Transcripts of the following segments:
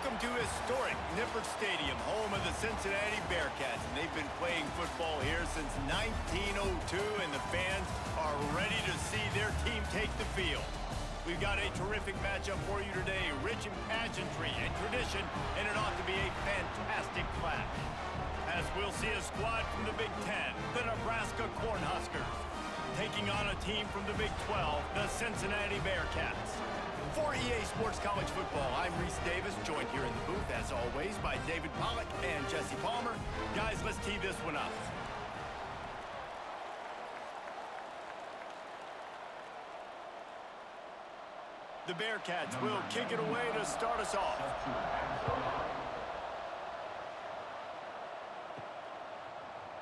Welcome to historic Nippert Stadium, home of the Cincinnati Bearcats. And they've been playing football here since 1902, and the fans are ready to see their team take the field. We've got a terrific matchup for you today, rich in pageantry and tradition, and it ought to be a fantastic clash. As we'll see a squad from the Big Ten, the Nebraska Cornhuskers, taking on a team from the Big 12, the Cincinnati Bearcats. For EA Sports College Football, I'm Reese Davis, joined here in the booth, as always, by David Pollack and Jesse Palmer. Guys, let's tee this one up. The Bearcats will kick it away to start us off.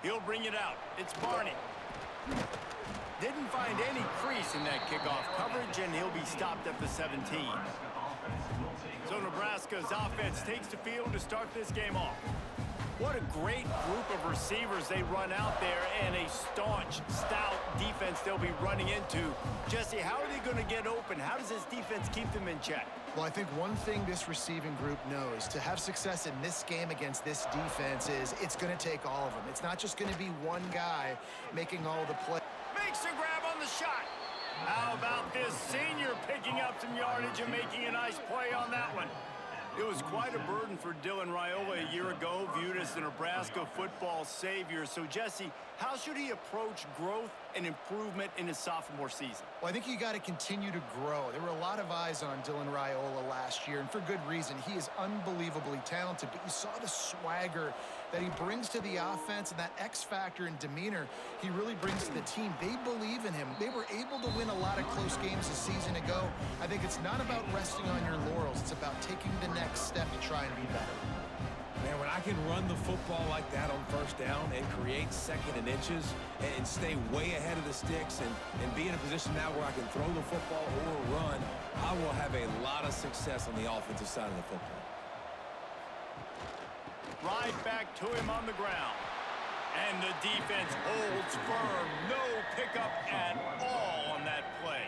He'll bring it out. It's Barney. Didn't find any crease in that kickoff coverage, and he'll be stopped at the 17. So Nebraska's offense takes the field to start this game off. What a great group of receivers they run out there, and a staunch, stout defense they'll be running into. Jesse, how are they going to get open? How does this defense keep them in check? Well, I think one thing this receiving group knows to have success in this game against this defense is it's going to take all of them. It's not just going to be one guy making all the plays. Makes a grab on the shot. How about this senior picking up some yardage and making a nice play on that one? It was quite a burden for Dylan Raiola a year ago, viewed as the Nebraska football savior. So, Jesse, how should he approach growth and improvement in his sophomore season? Well, I think you got to continue to grow. There were a lot of eyes on Dylan Raiola last year, and for good reason. He is unbelievably talented, but you saw the swagger that he brings to the offense and that X factor and demeanor he really brings to the team. They believe in him. They were able to win a lot of close games a season ago. I think it's not about resting on your laurels. It's about taking the next step to try and be better. Man, when I can run the football like that on first down and create second and inches and stay way ahead of the sticks and be in a position now where I can throw the football or run, I will have a lot of success on the offensive side of the football. Right back to him on the ground. And the defense holds firm. No pickup at all on that play.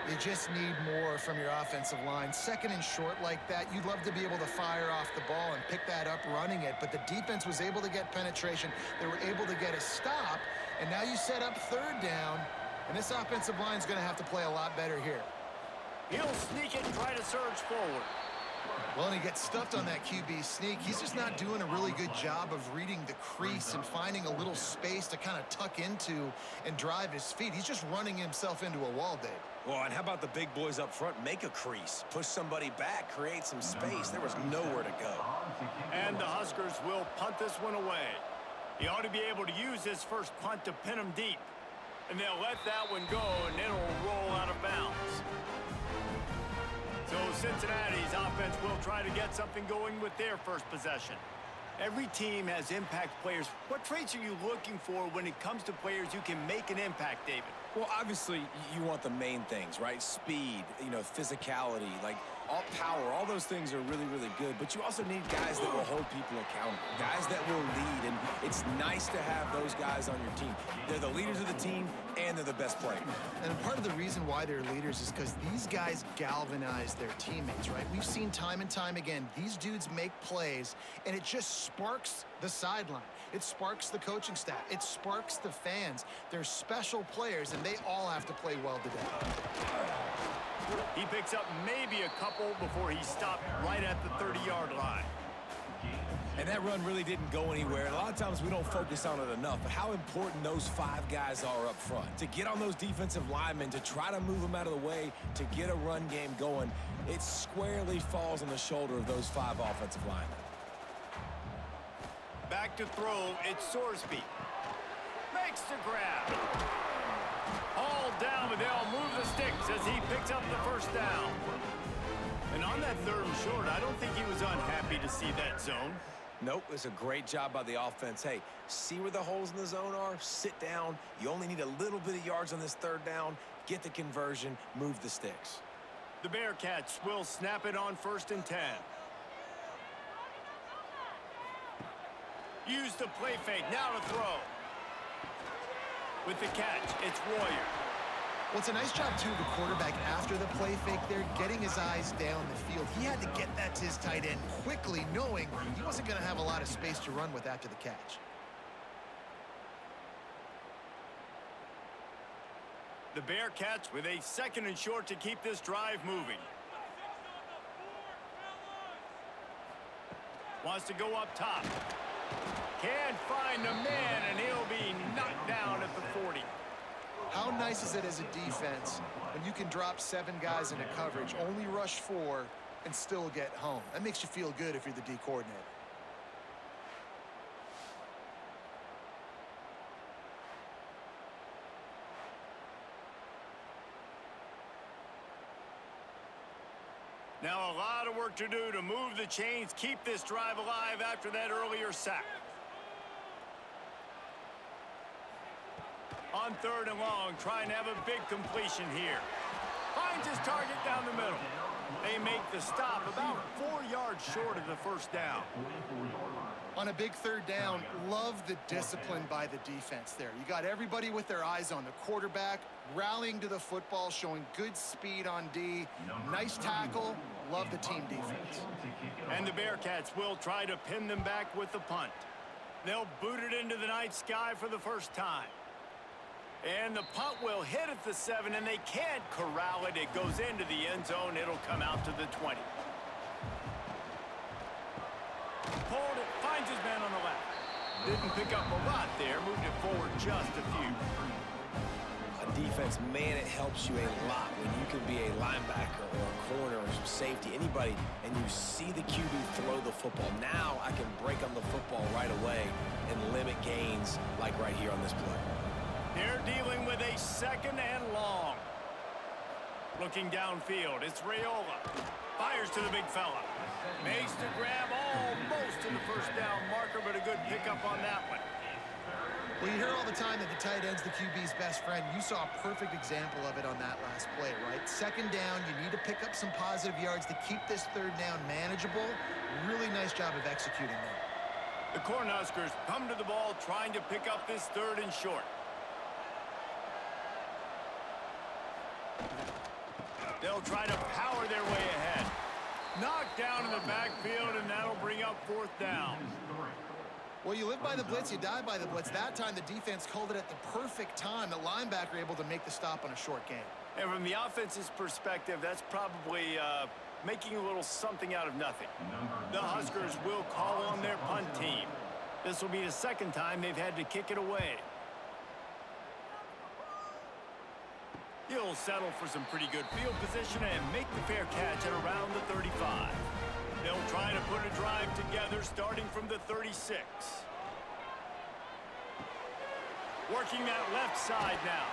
You just need more from your offensive line. Second and short like that, you'd love to be able to fire off the ball and pick that up running it, but the defense was able to get penetration. They were able to get a stop, and now you set up third down, and this offensive line is going to have to play a lot better here. He'll sneak it and try to surge forward. Well, and he gets stuffed on that QB sneak. He's just not doing a really good job of reading the crease and finding a little space to kind of tuck into and drive his feet. He's just running himself into a wall, Dave. Well, and how about the big boys up front? Make a crease, push somebody back, create some space. There was nowhere to go. And the Huskers will punt this one away. He ought to be able to use his first punt to pin him deep. And they'll let that one go, and it'll roll out of bounds. So Cincinnati's offense will try to get something going with their first possession. Every team has impact players. What traits are you looking for when it comes to players who can make an impact, David? Well, obviously, you want the main things, right? Speed, physicality, like all power, all those things are really, really good. But you also need guys that will hold people accountable, guys that will lead. And it's nice to have those guys on your team. They're the leaders of the team, and they're the best players. And part of the reason why they're leaders is because these guys galvanize their teammates, right? We've seen time and time again, these dudes make plays, and it just sparks the sideline. It sparks the coaching staff. It sparks the fans. They're special players, and they all have to play well today. He picks up maybe a couple before he stopped right at the 30-yard line. And that run really didn't go anywhere. And a lot of times we don't focus on it enough, but how important those five guys are up front. To get on those defensive linemen, to try to move them out of the way, to get a run game going, it squarely falls on the shoulder of those five offensive linemen. Back to throw, it's Sorsby. Makes the grab. All down, but they'll move the sticks as he picks up the first down. And on that third and short, I don't think he was unhappy to see that zone. Nope, it's a great job by the offense. Hey, see where the holes in the zone are? Sit down. You only need a little bit of yards on this third down. Get the conversion, move the sticks. The Bearcats will snap it on 1st and 10. Use the play fake, now to throw. With the catch, it's Royer. Well, it's a nice job, too, the quarterback after the play fake there, getting his eyes down the field. He had to get that to his tight end quickly, knowing he wasn't going to have a lot of space to run with after the catch. The Bearcats with a 2nd and short to keep this drive moving. Wants to go up top. Can't find the man, and he'll be knocked down at the 40. How nice is it as a defense when you can drop 7 guys into coverage, only rush 4, and still get home? That makes you feel good if you're the D coordinator. Now a lot of work to do to move the chains, keep this drive alive after that earlier sack. On 3rd and long, trying to have a big completion here. Finds his target down the middle. They make the stop about 4 yards short of the 1st down. On a big 3rd down, love the discipline by the defense there. You got everybody with their eyes on the quarterback, rallying to the football, showing good speed on D. Nice tackle. Love the team defense. And the Bearcats will try to pin them back with the punt. They'll boot it into the night sky for the 1st time. And the punt will hit at the 7, and they can't corral it. It goes into the end zone. It'll come out to the 20. Pulled it, finds his man on the left. Didn't pick up a lot there, moved it forward just a few. A defense, man, it helps you a lot when you can be a linebacker or a corner or safety, anybody, and you see the QB throw the football. Now I can break on the football right away and limit gains like right here on this play. They're dealing with a 2nd and long. Looking downfield, it's Raiola. Fires to the big fella. Makes the grab almost to the 1st down marker, but a good pickup on that one. Well, you hear all the time that the tight end's the QB's best friend. You saw a perfect example of it on that last play, right? 2nd down, you need to pick up some positive yards to keep this 3rd down manageable. Really nice job of executing that. The Cornhuskers come to the ball trying to pick up this 3rd and short. They'll try to power their way ahead. Knocked down in the backfield, and that'll bring up 4th down. Well, you live by the blitz, you die by the blitz. That time, the defense called it at the perfect time. The linebacker able to make the stop on a short gain. And from the offense's perspective, that's probably making a little something out of nothing. The Huskers will call on their punt team. This will be the 2nd time they've had to kick it away. He'll settle for some pretty good field position and make the fair catch at around the 35. They'll try to put a drive together starting from the 36. Working that left side now.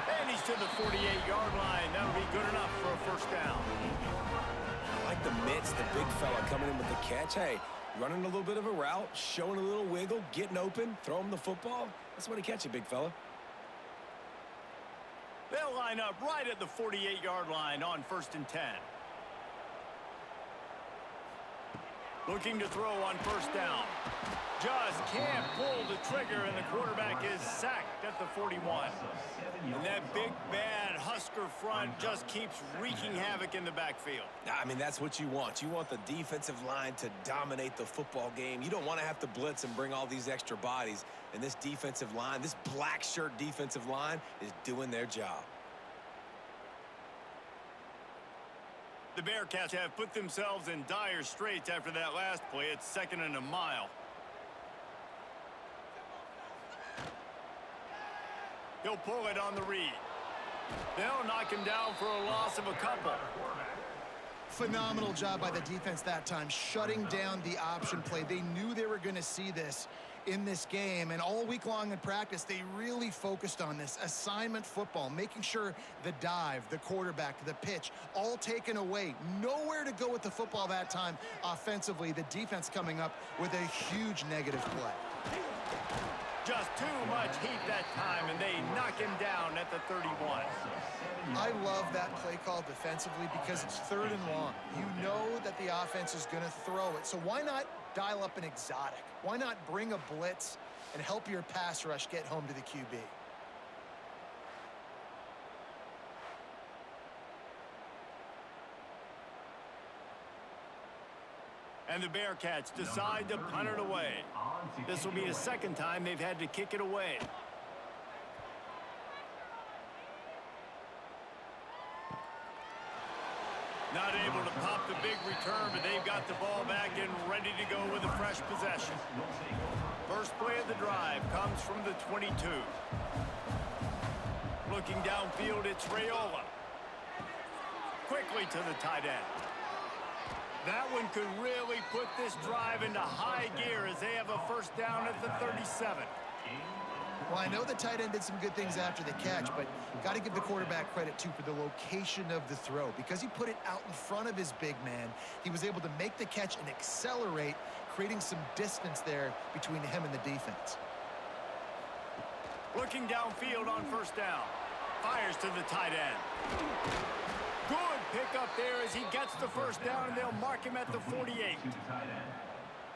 And he's to the 48-yard line. That'll be good enough for a 1st down. I like the mitts, the big fella coming in with the catch. Hey, running a little bit of a route, showing a little wiggle, getting open, throw him the football. That's what he catch you, big fella. They'll line up right at the 48-yard line on 1st and 10. Looking to throw on 1st down. Just can't pull the trigger, and the quarterback is sacked at the 41. And that big, bad Husker front just keeps wreaking havoc in the backfield. I mean, that's what you want. You want the defensive line to dominate the football game. You don't want to have to blitz and bring all these extra bodies. And this defensive line, this black shirt defensive line, is doing their job. The Bearcats have put themselves in dire straits after that last play. It's 2nd and a mile. He'll pull it on the read. They'll knock him down for a loss of a couple. Phenomenal job by the defense that time, shutting down the option play. They knew they were going to see this in this game, and all week long in practice, they really focused on this assignment football, making sure the dive, the quarterback, the pitch, all taken away. Nowhere to go with the football that time offensively. The defense coming up with a huge negative play. Just too much heat that time, and they knock him down at the 31. I love that play call defensively because it's 3rd and long. You know that the offense is going to throw it, so why not dial up an exotic? Why not bring a blitz and help your pass rush get home to the QB? And the Bearcats decide to punt it away. This will be the second time they've had to kick it away. Not able to pop the big return, but they've got the ball back and ready to go with a fresh possession. First play of the drive comes from the 22. Looking downfield, it's Raiola. Quickly to the tight end. That one could really put this drive into high gear as they have a first down at the 37. Well, I know the tight end did some good things after the catch, but got to give the quarterback credit, too, for the location of the throw. Because he put it out in front of his big man, he was able to make the catch and accelerate, creating some distance there between him and the defense. Looking downfield on first down. Fires to the tight end. Good pickup there as he gets the first down, and they'll mark him at the 48.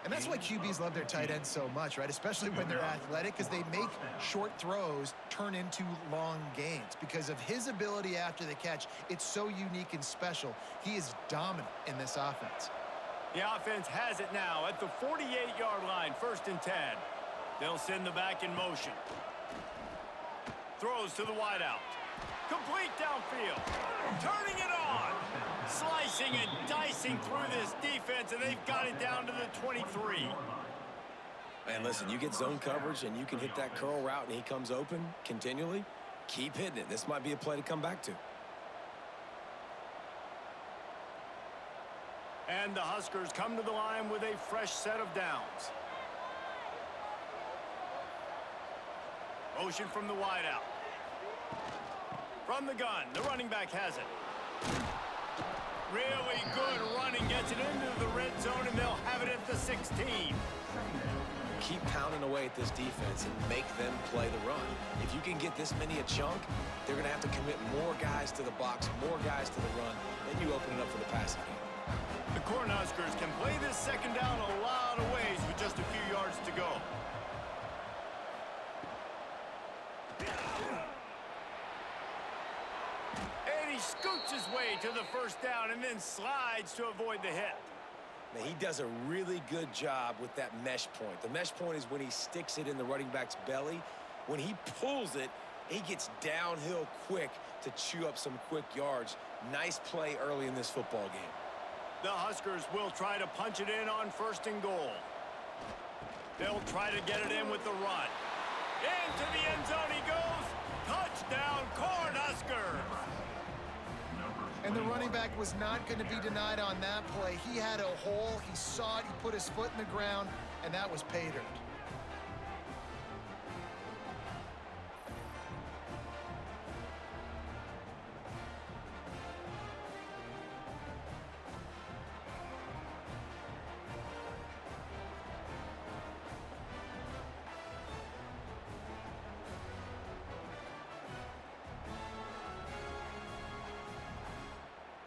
And that's why QBs love their tight ends so much, right? Especially when they're athletic, because they make short throws turn into long gains. Because of his ability after the catch, it's so unique and special. He is dominant in this offense. The offense has it now at the 48-yard line, 1st and 10. They'll send the back in motion. Throws to the wideout. Complete downfield. Turning it on. Slicing and dicing through this defense, and they've got it down to the 23. Man, listen, you get zone coverage and you can hit that curl route and he comes open continually. Keep hitting it. This might be a play to come back to. And the Huskers come to the line with a fresh set of downs. Motion from the wideout. From the gun, the running back has it. Really good running, gets it into the red zone, and they'll have it at the 16. Keep pounding away at this defense and make them play the run. If you can get this many a chunk, they're going to have to commit more guys to the box, more guys to the run, then you open it up for the passing game. The Cornhuskers can play this second down a lot of ways with just a few yards to go. He scoots his way to the first down and then slides to avoid the hit. Now, he does a really good job with that mesh point. The mesh point is when he sticks it in the running back's belly. When he pulls it, he gets downhill quick to chew up some quick yards. Nice play early in this football game. The Huskers will try to punch it in on 1st and goal. They'll try to get it in with the run. Into the end zone he goes. Touchdown, Cornhuskers! And the running back was not going to be denied on that play. He had a hole. He saw it. He put his foot in the ground, and that was pay dirt.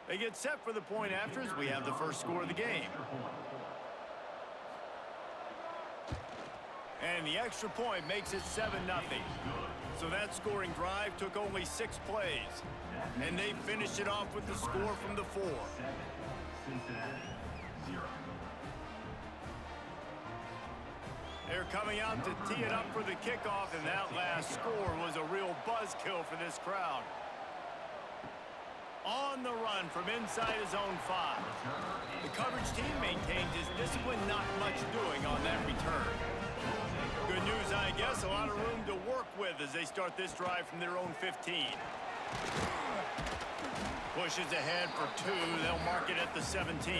They get set for the point after as we have the first score of the game. And the extra point makes it 7-0. So that scoring drive took only 6 plays. And they finished it off with the score from the 4. They're coming out to tee it up for the kickoff, and that last score was a real buzzkill for this crowd. On the run from inside his own 5. The coverage team maintains his discipline, not much doing on that return. Good news, I guess, a lot of room to work with as they start this drive from their own 15. Pushes ahead for 2. They'll mark it at the 17.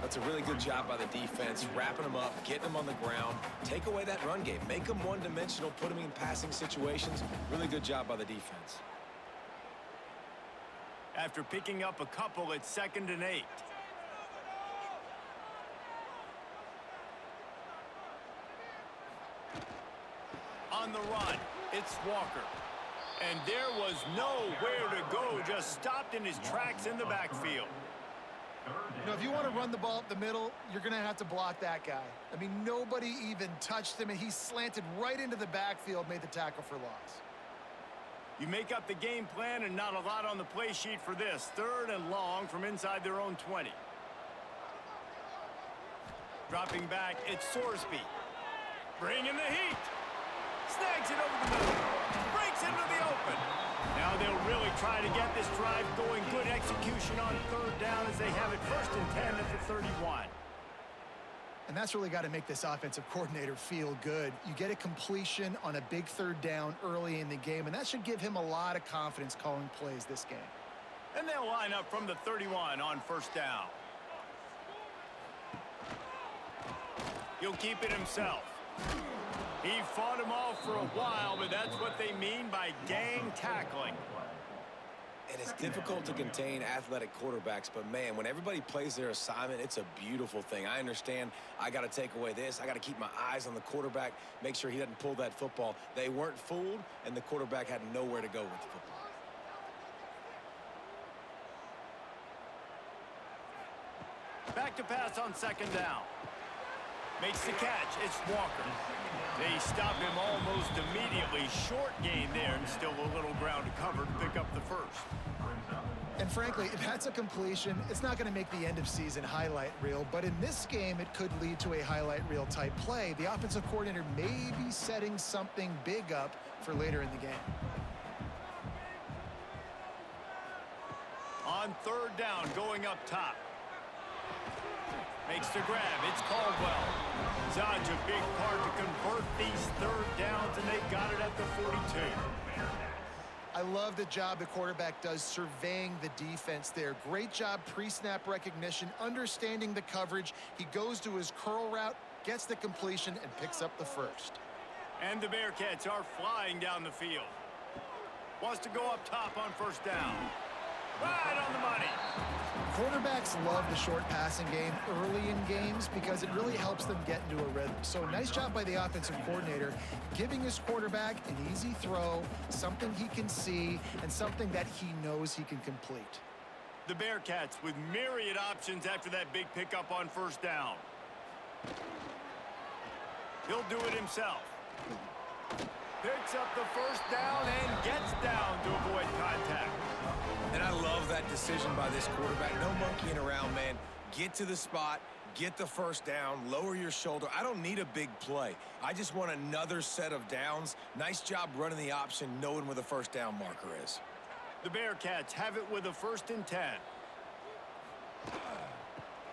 That's a really good job by the defense, wrapping them up, getting them on the ground. Take away that run game. Make them one-dimensional, put them in passing situations. Really good job by the defense. After picking up a couple, it's 2nd and 8. On the run, it's Walker. And there was nowhere to go, just stopped in his tracks in the backfield. You know, if you want to run the ball up the middle, you're going to have to block that guy. I mean, nobody even touched him, and he slanted right into the backfield, made the tackle for loss. You make up the game plan and not a lot on the play sheet for this. 3rd and long from inside their own 20. Dropping back, it's Sorsby. Bringing the heat. Snags it over the middle. Breaks into the open. Now they'll really try to get this drive going. Good execution on third down as they have it 1st and 10 at the 31. And that's really got to make this offensive coordinator feel good. You get a completion on a big third down early in the game, and that should give him a lot of confidence calling plays this game. And they'll line up from the 31 on 1st down. He'll keep it himself. He fought him off for a while, but that's what they mean by gang tackling. And it's difficult to contain athletic quarterbacks, but man, when everybody plays their assignment, it's a beautiful thing. I understand I got to take away this. I got to keep my eyes on the quarterback, make sure he doesn't pull that football. They weren't fooled, and the quarterback had nowhere to go with the football. Back to pass on 2nd down. Makes the catch. It's Walker. They stop him almost immediately. Short gain there, and still a little ground to cover to pick up the 1st. And frankly, if that's a completion, it's not going to make the end of season highlight reel, but in this game, it could lead to a highlight reel type play. The offensive coordinator may be setting something big up for later in the game. On 3rd down, going up top. Makes the grab. It's Caldwell. Such a big part to convert these 3rd downs, and they've got it at the 42. I love the job the quarterback does surveying the defense there. Great job pre-snap recognition, understanding the coverage. He goes to his curl route, gets the completion, and picks up the 1st. And the Bearcats are flying down the field. Wants to go up top on 1st down. Right on the money. Quarterbacks love the short passing game early in games because it really helps them get into a rhythm. So nice job by the offensive coordinator, giving his quarterback an easy throw, something he can see, and something that he knows he can complete. The Bearcats with myriad options after that big pickup on 1st down. He'll do it himself. Picks up the 1st down and gets down to avoid contact. And I love that decision by this quarterback. No monkeying around, man. Get to the spot, get the 1st down, lower your shoulder. I don't need a big play. I just want another set of downs. Nice job running the option, knowing where the 1st down marker is. The Bearcats have it with a 1st and 10.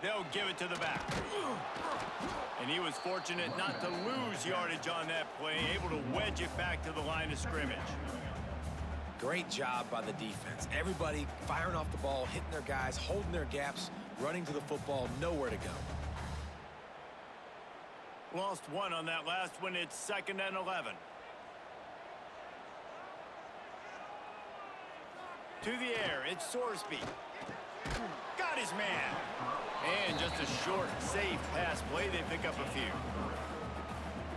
They'll give it to the back. And he was fortunate not to lose yardage on that play, able to wedge it back to the line of scrimmage. Great job by the defense. Everybody firing off the ball, hitting their guys, holding their gaps, running to the football, nowhere to go. Lost one on that last one. It's 2nd and 11. To the air, it's Sorsby. Got his man. And just a short, safe pass play. They pick up a few.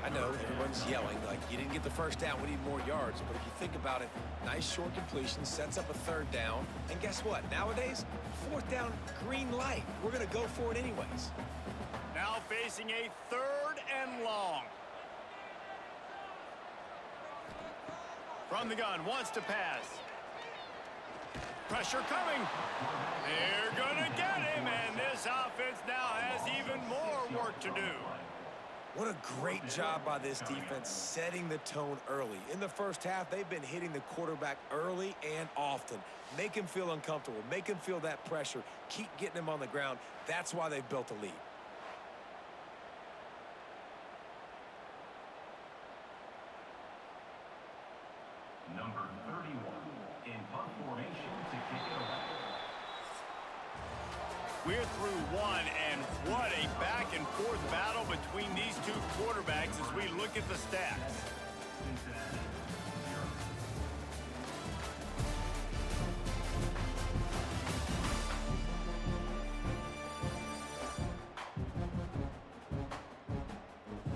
I know everyone's yelling, like, you didn't get the 1st down, we need more yards. But if you think about it, nice short completion, sets up a 3rd down. And guess what? Nowadays, 4th down, green light. We're going to go for it anyways. Now facing a 3rd and long. From the gun, wants to pass. Pressure coming. They're going to get him, and this offense now has even more work to do. What a great job by this defense setting the tone early. In the 1st half, they've been hitting the quarterback early and often. Make him feel uncomfortable. Make him feel that pressure. Keep getting him on the ground. That's why they've built a lead. Number 31 in punt formation to kick it away. We're through one, and what a back-and-forth battle between these two quarterbacks as we look at the stats. Cincinnati,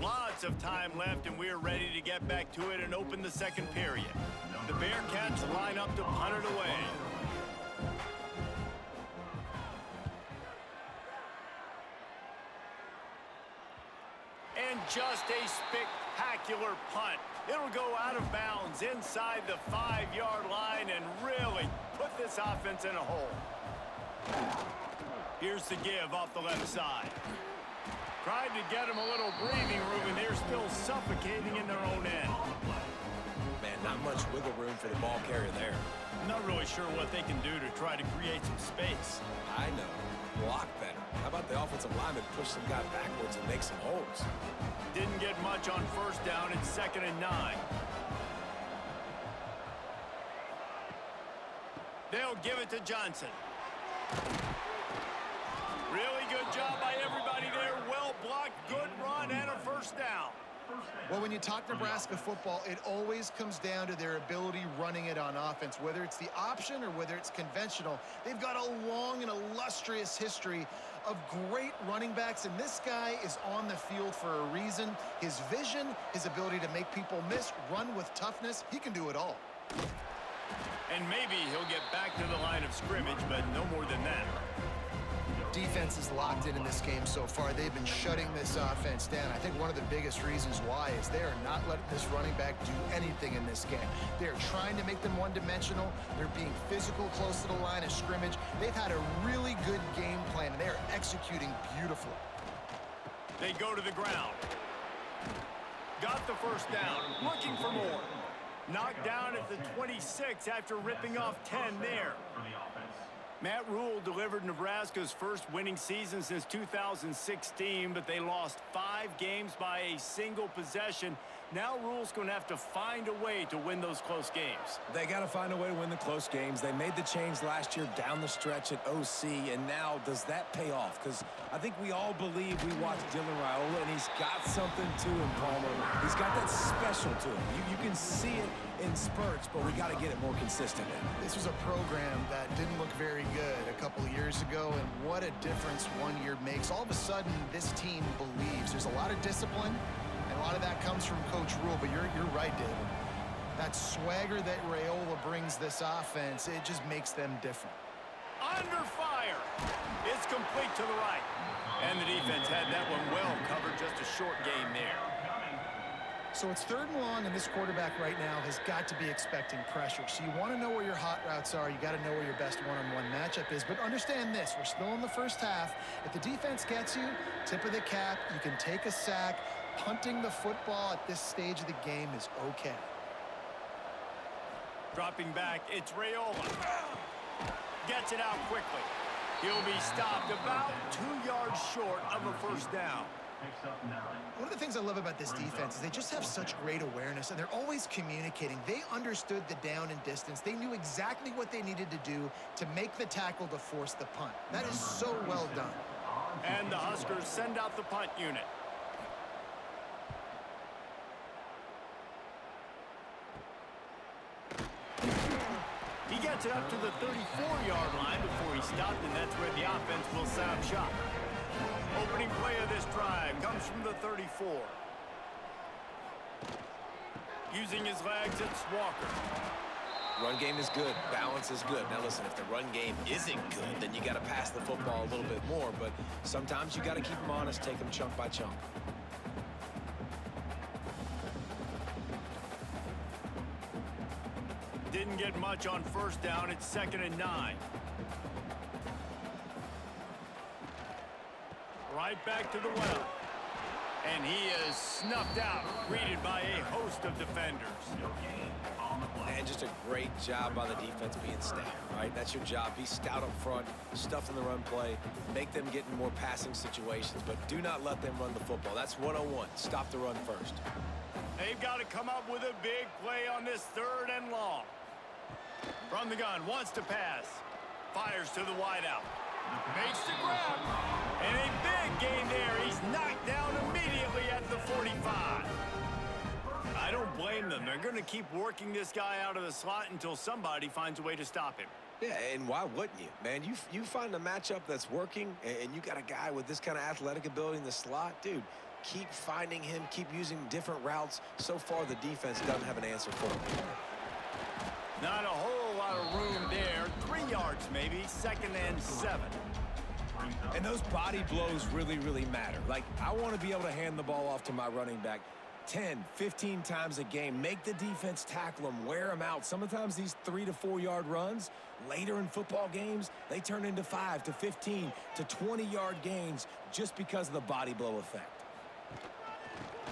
0. Lots of time left, and we're ready to get back to it and open the 2nd period. The Bearcats line up to punt it away. And just a spectacular punt. It'll go out of bounds inside the 5-yard line and really put this offense in a hole. Here's the give off the left side. Tried to get them a little breathing room, and they're still suffocating in their own end. Man, not much wiggle room for the ball carrier there. I'm not really sure what they can do to try to create some space. I know. Block better. How about the offensive lineman push some guy backwards and make some holes? Didn't get much on first down. It's 2nd and 9. They'll give it to Johnson. Really good job by everybody there. Well blocked, good run, and a first down. Well, when you talk Nebraska football, it always comes down to their ability running it on offense. Whether it's the option or whether it's conventional, they've got a long and illustrious history of great running backs, and this guy is on the field for a reason. His vision, his ability to make people miss, run with toughness, he can do it all. And maybe he'll get back to the line of scrimmage, but no more than that. Defense is locked in this game so far. They've been shutting this offense down. I think one of the biggest reasons why is they are not letting this running back do anything in this game. They're trying to make them one-dimensional. They're being physical close to the line of scrimmage. They've had a really good game plan, and they're executing beautifully. They go to the ground. Got the first down. Looking for more. Knocked down at the 26 after ripping off 10 there. Matt Rule delivered Nebraska's first winning season since 2016, but they lost 5 games by a single possession. Now Rule's going to have to find a way to win those close games. They got to find a way to win the close games. They made the change last year down the stretch at OC, and now does that pay off? Because I think we all believe we watched Dylan Raiola, and he's got something to him, Palmer. He's got that special to him. You can see it in spurts, but we got to get it more consistent. This was a program that didn't look very good a couple of years ago, and what a difference 1 year makes. All of a sudden, this team believes. There's a lot of discipline, and a lot of that comes from Coach Rule, but you're right, David. That swagger that Raiola brings this offense, it just makes them different. Under fire. It's complete to the right. And the defense had that one well covered. Just a short game there. So it's 3rd and long, and this quarterback right now has got to be expecting pressure. So you want to know where your hot routes are. You got to know where your best one-on-one matchup is. But understand this, we're still in the first half. If the defense gets you, tip of the cap, you can take a sack. Punting the football at this stage of the game is okay. Dropping back, it's Raiola. Gets it out quickly. He'll be stopped about 2 yards short of a first down. One of the things I love about this defense is they just have such great awareness, and they're always communicating. They understood the down and distance. They knew exactly what they needed to do to make the tackle to force the punt. That is so well done. And the Huskers send out the punt unit. He gets it up to the 34-yard line before he stopped, and that's where the offense will set up shop. Opening play of this drive comes from the 34. Using his legs, it's Walker. Run game is good. Balance is good. Now, listen, if the run game isn't good, then you got to pass the football a little bit more. But sometimes you got to keep them honest, take them chunk by chunk. Didn't get much on first down. It's 2nd and 9. Right back to the well. And he is snuffed out, greeted by a host of defenders. And just a great job by the defense being stout, right? That's your job. Be stout up front, stuff in the run play, make them get in more passing situations, but do not let them run the football. That's 101. Stop the run first. They've got to come up with a big play on this 3rd and long. From the gun, wants to pass. Fires to the wideout. Makes the grab. And a big gain there. He's knocked down immediately at the 45. I don't blame them. They're going to keep working this guy out of the slot until somebody finds a way to stop him. Yeah, and why wouldn't you? Man, you find a matchup that's working, and you got a guy with this kind of athletic ability in the slot, dude, keep finding him, keep using different routes. So far, the defense doesn't have an answer for him. Not a whole lot of room there. 3 yards maybe. 2nd and 7. And those body blows really, really matter. Like, I want to be able to hand the ball off to my running back 10, 15 times a game. Make the defense tackle them, wear them out. Sometimes these 3 to 4 yard runs later in football games, they turn into 5 to 15 to 20 yard gains just because of the body blow effect.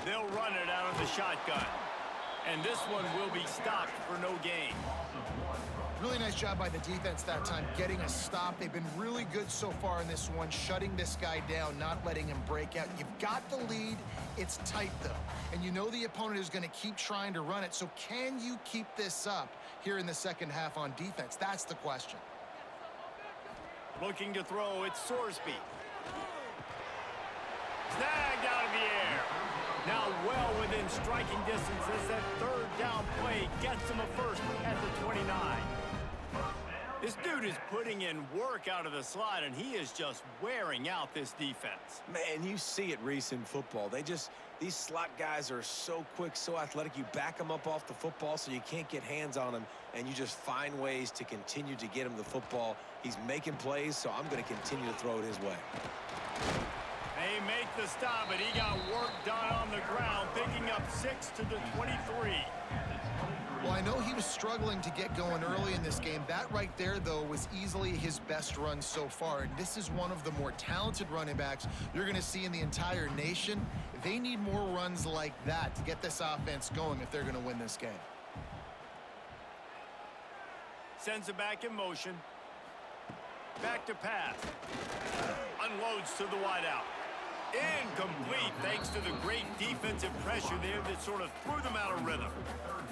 They'll run it out of the shotgun. And this one will be stopped for no gain. Really nice job by the defense that time, getting a stop. They've been really good so far in this one, shutting this guy down, not letting him break out. You've got the lead. It's tight, though. And you know the opponent is going to keep trying to run it. So can you keep this up here in the second half on defense? That's the question. Looking to throw, it's Sorsby. Snagged out of the air. Now well within striking distance as that third down play gets him a first at the 29. This dude is putting in work out of the slot, and he is just wearing out this defense. Man, you see it, Reese, in football. These slot guys are so quick, so athletic. You back them up off the football so you can't get hands on them, and you just find ways to continue to get him the football. He's making plays, so I'm going to continue to throw it his way. They make the stop, but he got work done on the ground, picking up 6 to the 23. Well, I know he was struggling to get going early in this game. That right there, though, was easily his best run so far. And this is one of the more talented running backs you're going to see in the entire nation. They need more runs like that to get this offense going if they're going to win this game. Sends it back in motion. Back to pass. Unloads to the wideout. Incomplete thanks to the great defensive pressure there that sort of threw them out of rhythm.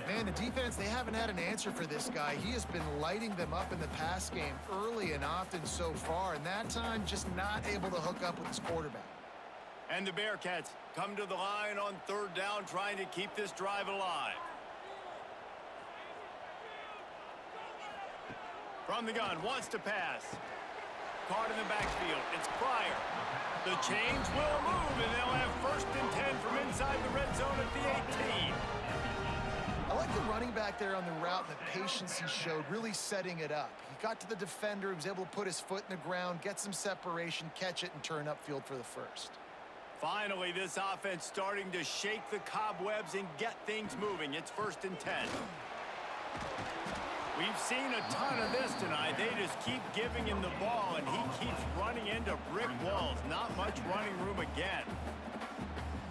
Man, the defense, they haven't had an answer for this guy. He has been lighting them up in the pass game early and often so far, and that time just not able to hook up with his quarterback. And the Bearcats come to the line on third down, trying to keep this drive alive. From the gun, wants to pass. Caught in the backfield. It's Pryor. The chains will move, and they'll have 1st and 10 from inside the red zone at the 18. I like the running back there on the route and the patience he showed, really setting it up. He got to the defender, he was able to put his foot in the ground, get some separation, catch it, and turn upfield for the first. Finally, this offense starting to shake the cobwebs and get things moving. It's 1st and 10. We've seen a ton of this tonight. They just keep giving him the ball, and he keeps running into brick walls. Not much running room again.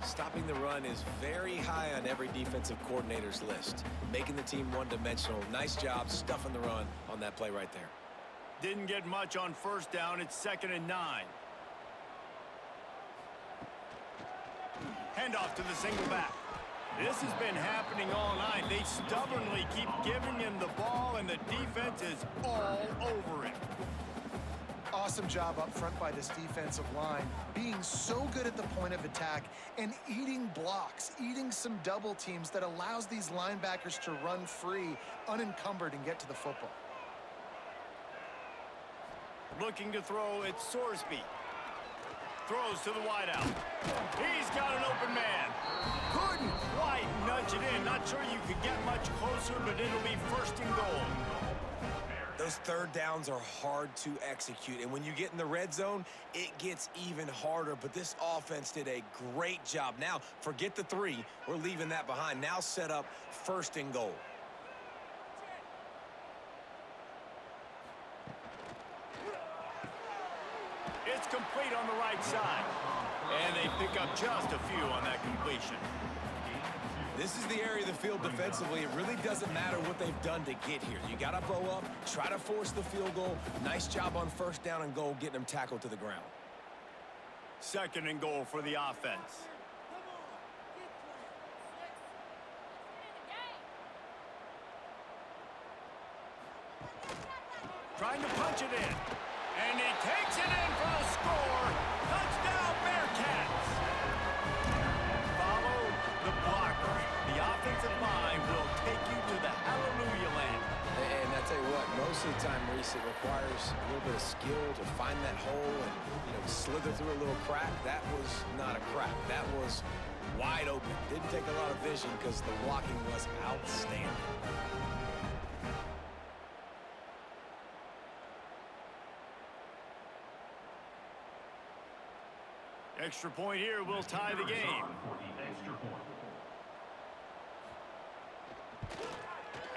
Stopping the run is very high on every defensive coordinator's list. Making the team one-dimensional. Nice job stuffing the run on that play right there. Didn't get much on 1st down. It's 2nd and 9. Handoff to the single back. This has been happening all night. They stubbornly keep giving him the ball, and the defense is all over it. Awesome job up front by this defensive line, being so good at the point of attack and eating blocks, eating some double teams that allows these linebackers to run free, unencumbered, and get to the football. Looking to throw, it's Sorsby. Throws to the wideout. He's got an open man. Couldn't quite nudge it in. Not sure you could get much closer, but it'll be 1st and goal. Those third downs are hard to execute, and when you get in the red zone, it gets even harder. But this offense did a great job. Now, forget the 3. We're leaving that behind. Now set up 1st and goal. It's complete on the right side. And they pick up just a few on that completion. This is the area of the field defensively. It really doesn't matter what they've done to get here. You got to bow up, try to force the field goal. Nice job on 1st down and goal, getting them tackled to the ground. 2nd and goal for the offense. Trying to punch it in. And he takes it in for a score. Touchdown, Bearcats. Follow the blocker. The offensive line will take you to the hallelujah land. And I tell you what, most of the time, Reese, it requires a little bit of skill to find that hole and, slither through a little crack. That was not a crack. That was wide open. Didn't take a lot of vision because the blocking was outstanding. Extra point here will tie the game.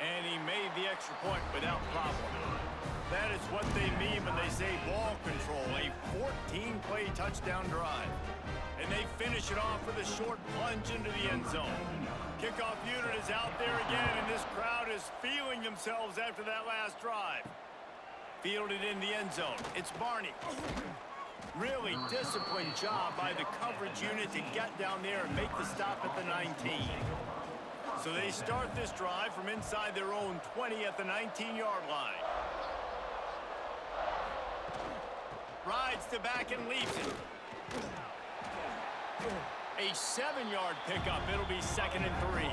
And he made the extra point without problem. That is what they mean when they say ball control, a 14-play touchdown drive. And they finish it off with a short plunge into the end zone. Kickoff unit is out there again, and this crowd is feeling themselves after that last drive. Fielded in the end zone. It's Barney. Really disciplined job by the coverage unit to get down there and make the stop at the 19. So they start this drive from inside their own 20 at the 19-yard line. Rides to back and leaves it. A 7-yard pickup. It'll be 2nd and 3.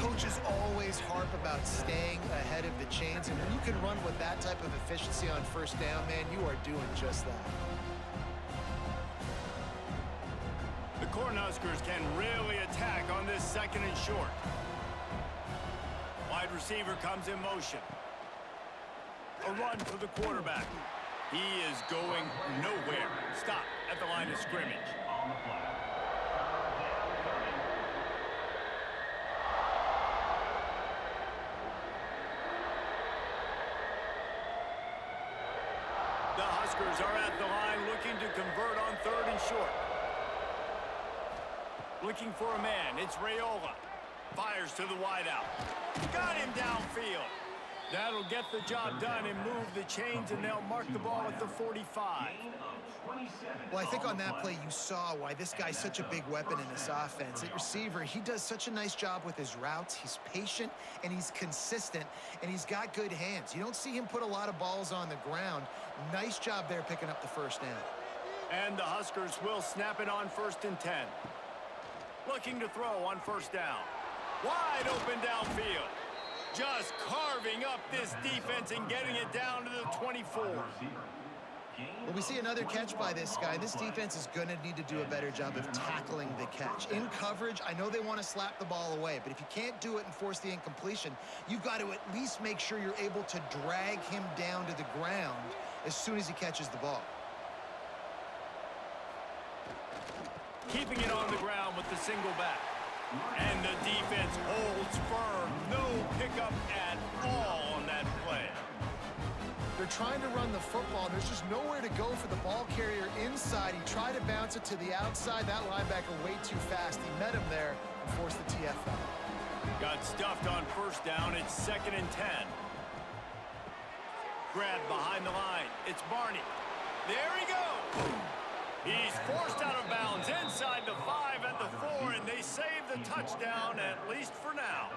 Coaches always harp about staying ahead of the chains, and when you can run with that type of efficiency on first down, man, you are doing just that. The Cornhuskers can really attack on this 2nd and short. Wide receiver comes in motion. A run for the quarterback. He is going nowhere. Stop at the line of scrimmage. The Huskers are at the line looking to convert on 3rd and short. Looking for a man. It's Raiola. Fires to the wideout. Got him downfield. That'll get the job done and move the chains, and they'll mark the ball at the 45. Well, I think on that play you saw why this guy's such a big weapon in this offense. At receiver, he does such a nice job with his routes. He's patient, and he's consistent, and he's got good hands. You don't see him put a lot of balls on the ground. Nice job there picking up the first down. And the Huskers will snap it on 1st and 10. Looking to throw on 1st down. Wide open downfield. Just carving up this defense and getting it down to the 24. Well, we see another catch by this guy. This defense is going to need to do a better job of tackling the catch. In coverage, I know they want to slap the ball away, but if you can't do it and force the incompletion, you've got to at least make sure you're able to drag him down to the ground as soon as he catches the ball. Keeping it on the ground with the single back. And the defense holds firm. No pickup at all on that play. They're trying to run the football. There's just nowhere to go for the ball carrier inside. He tried to bounce it to the outside. That linebacker way too fast. He met him there and forced the TFL. Got stuffed on 1st down. It's 2nd and 10. Grabbed behind the line. It's Barney. There he goes. He's forced out of bounds inside the 5 at the 4, and they save the touchdown, at least for now.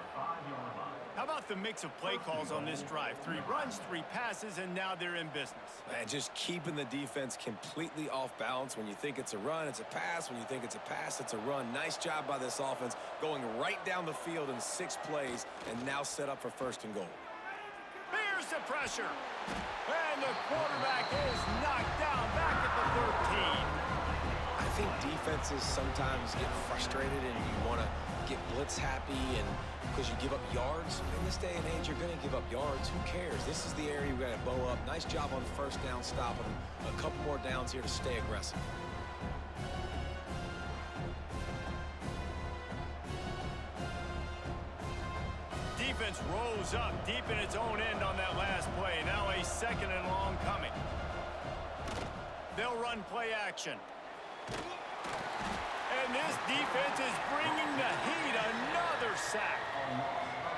How about the mix of play calls on this drive? 3 runs, 3 passes, and now they're in business. Man, just keeping the defense completely off balance. When you think it's a run, it's a pass. When you think it's a pass, it's a run. Nice job by this offense, going right down the field in 6 plays, and now set up for 1st and goal. Here's the pressure. And the quarterback is knocked down back at the 13. I think defenses sometimes get frustrated and you want to get blitz happy and because you give up yards. In this day and age, you're going to give up yards. Who cares? This is the area we've got to bow up. Nice job on 1st down, stopping them. A couple more downs here to stay aggressive. Defense rose up deep in its own end on that last play. Now a 2nd and long coming. They'll run play action. And this defense is bringing the heat. Another sack.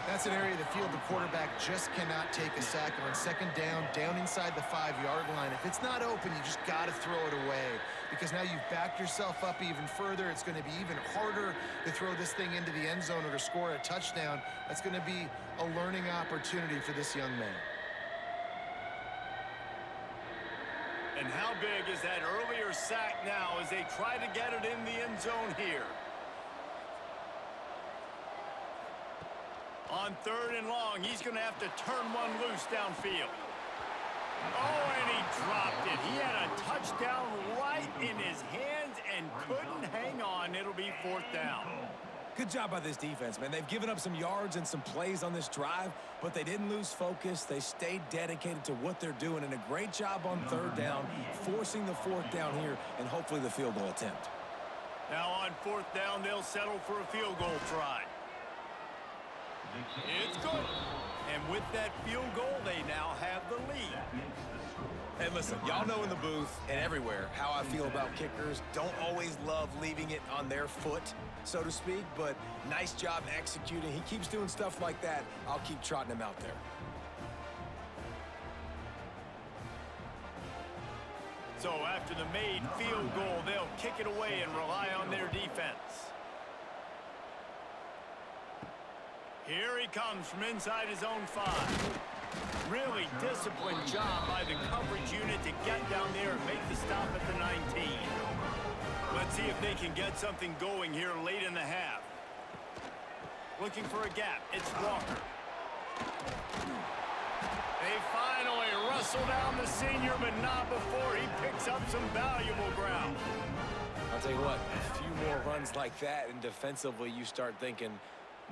That's an area of the field the quarterback just cannot take a sack on. 2nd down, down inside the 5-yard line. If it's not open, you just got to throw it away because now you've backed yourself up even further. It's going to be even harder to throw this thing into the end zone or to score a touchdown. That's going to be a learning opportunity for this young man. And how big is that earlier sack now as they try to get it in the end zone here? On 3rd and long, he's going to have to turn one loose downfield. Oh, and he dropped it. He had a touchdown right in his hands and couldn't hang on. It'll be 4th down. Good job by this defense, man. They've given up some yards and some plays on this drive, but they didn't lose focus. They stayed dedicated to what they're doing, and a great job on 3rd down, forcing the 4th down here, and hopefully the field goal attempt. Now on 4th down, they'll settle for a field goal try. It's good. And with that field goal, they now have the lead. Hey, listen, y'all know in the booth and everywhere how I feel about kickers. Don't always love leaving it on their foot, so to speak, but nice job executing. He keeps doing stuff like that. I'll keep trotting him out there. So after the made field goal, they'll kick it away and rely on their defense. Here he comes from inside his own 5. Really disciplined job by the coverage unit to get down there and make the stop at the 19. Let's see if they can get something going here late in the half. Looking for a gap. It's Walker. They finally wrestle down the senior, but not before he picks up some valuable ground. I'll tell you what, a few more runs like that, and defensively you start thinking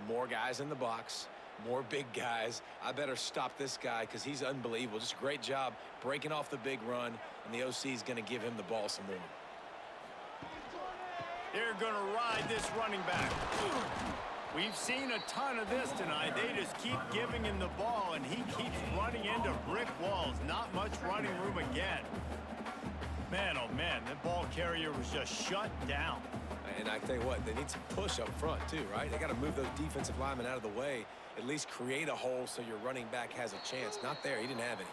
more guys in the box, more big guys. I better stop this guy because he's unbelievable. Just a great job breaking off the big run, and the OC is going to give him the ball some more. They're going to ride this running back. We've seen a ton of this tonight. They just keep giving him the ball, and he keeps running into brick walls. Not much running room again. Man, oh man, that ball carrier was just shut down. And I tell you what, they need some push up front too, right? They got to move those defensive linemen out of the way, at least create a hole so your running back has a chance. Not there. He didn't have any.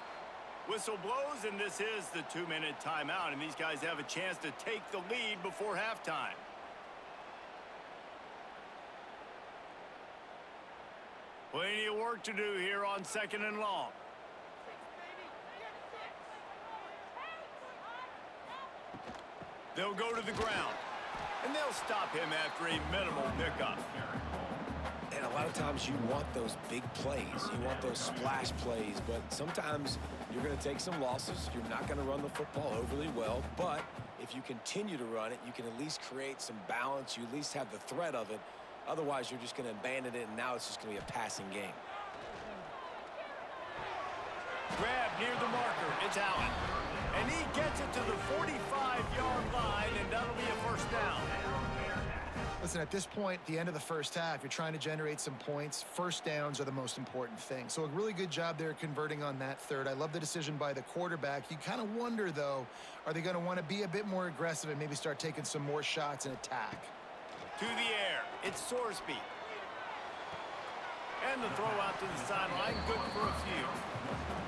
Whistle blows, and this is the 2-minute timeout, and these guys have a chance to take the lead before halftime. Plenty of work to do here on 2nd and long. They'll go to the ground, and they'll stop him after a minimal pickup. And a lot of times you want those big plays. You want those splash plays, but sometimes you're going to take some losses. You're not going to run the football overly well, but if you continue to run it, you can at least create some balance. You at least have the threat of it. Otherwise, you're just going to abandon it, and now it's just going to be a passing game. Grab near the marker. It's Allen. And he gets it to the 45-yard line, and that'll be a first down. Listen, at this point, the end of the first half, you're trying to generate some points. First downs are the most important thing. So a really good job there converting on that third. I love the decision by the quarterback. You kind of wonder, though, are they going to want to be a bit more aggressive and maybe start taking some more shots and attack? To the air. It's Sorsby. And the throw out to the sideline. Good for a few.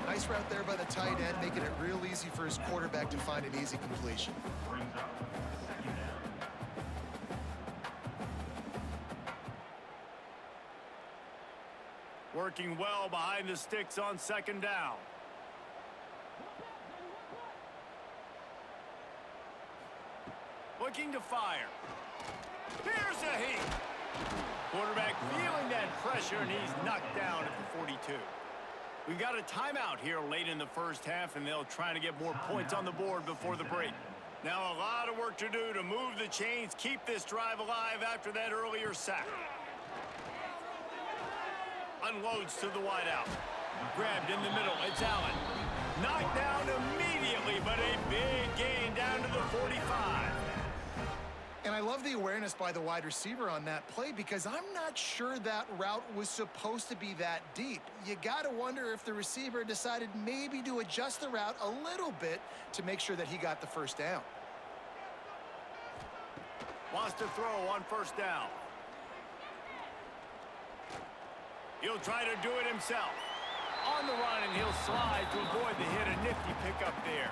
Nice route there by the tight end, making it real easy for his quarterback to find an easy completion. Working well behind the sticks on 2nd down. Looking to fire. Here's a heat. Quarterback feeling that pressure, and he's knocked down at the 42. We've got a timeout here late in the first half, and they'll try to get more points on the board before the break. Now a lot of work to do to move the chains, keep this drive alive after that earlier sack. Unloads to the wideout. Grabbed in the middle. It's Allen. Knocked down immediately, but a big gain down to the 45. And I love the awareness by the wide receiver on that play because I'm not sure that route was supposed to be that deep. You got to wonder if the receiver decided maybe to adjust the route a little bit to make sure that he got the first down. Wants to throw on first down. He'll try to do it himself. On the run, and he'll slide to avoid the hit. A nifty pickup there.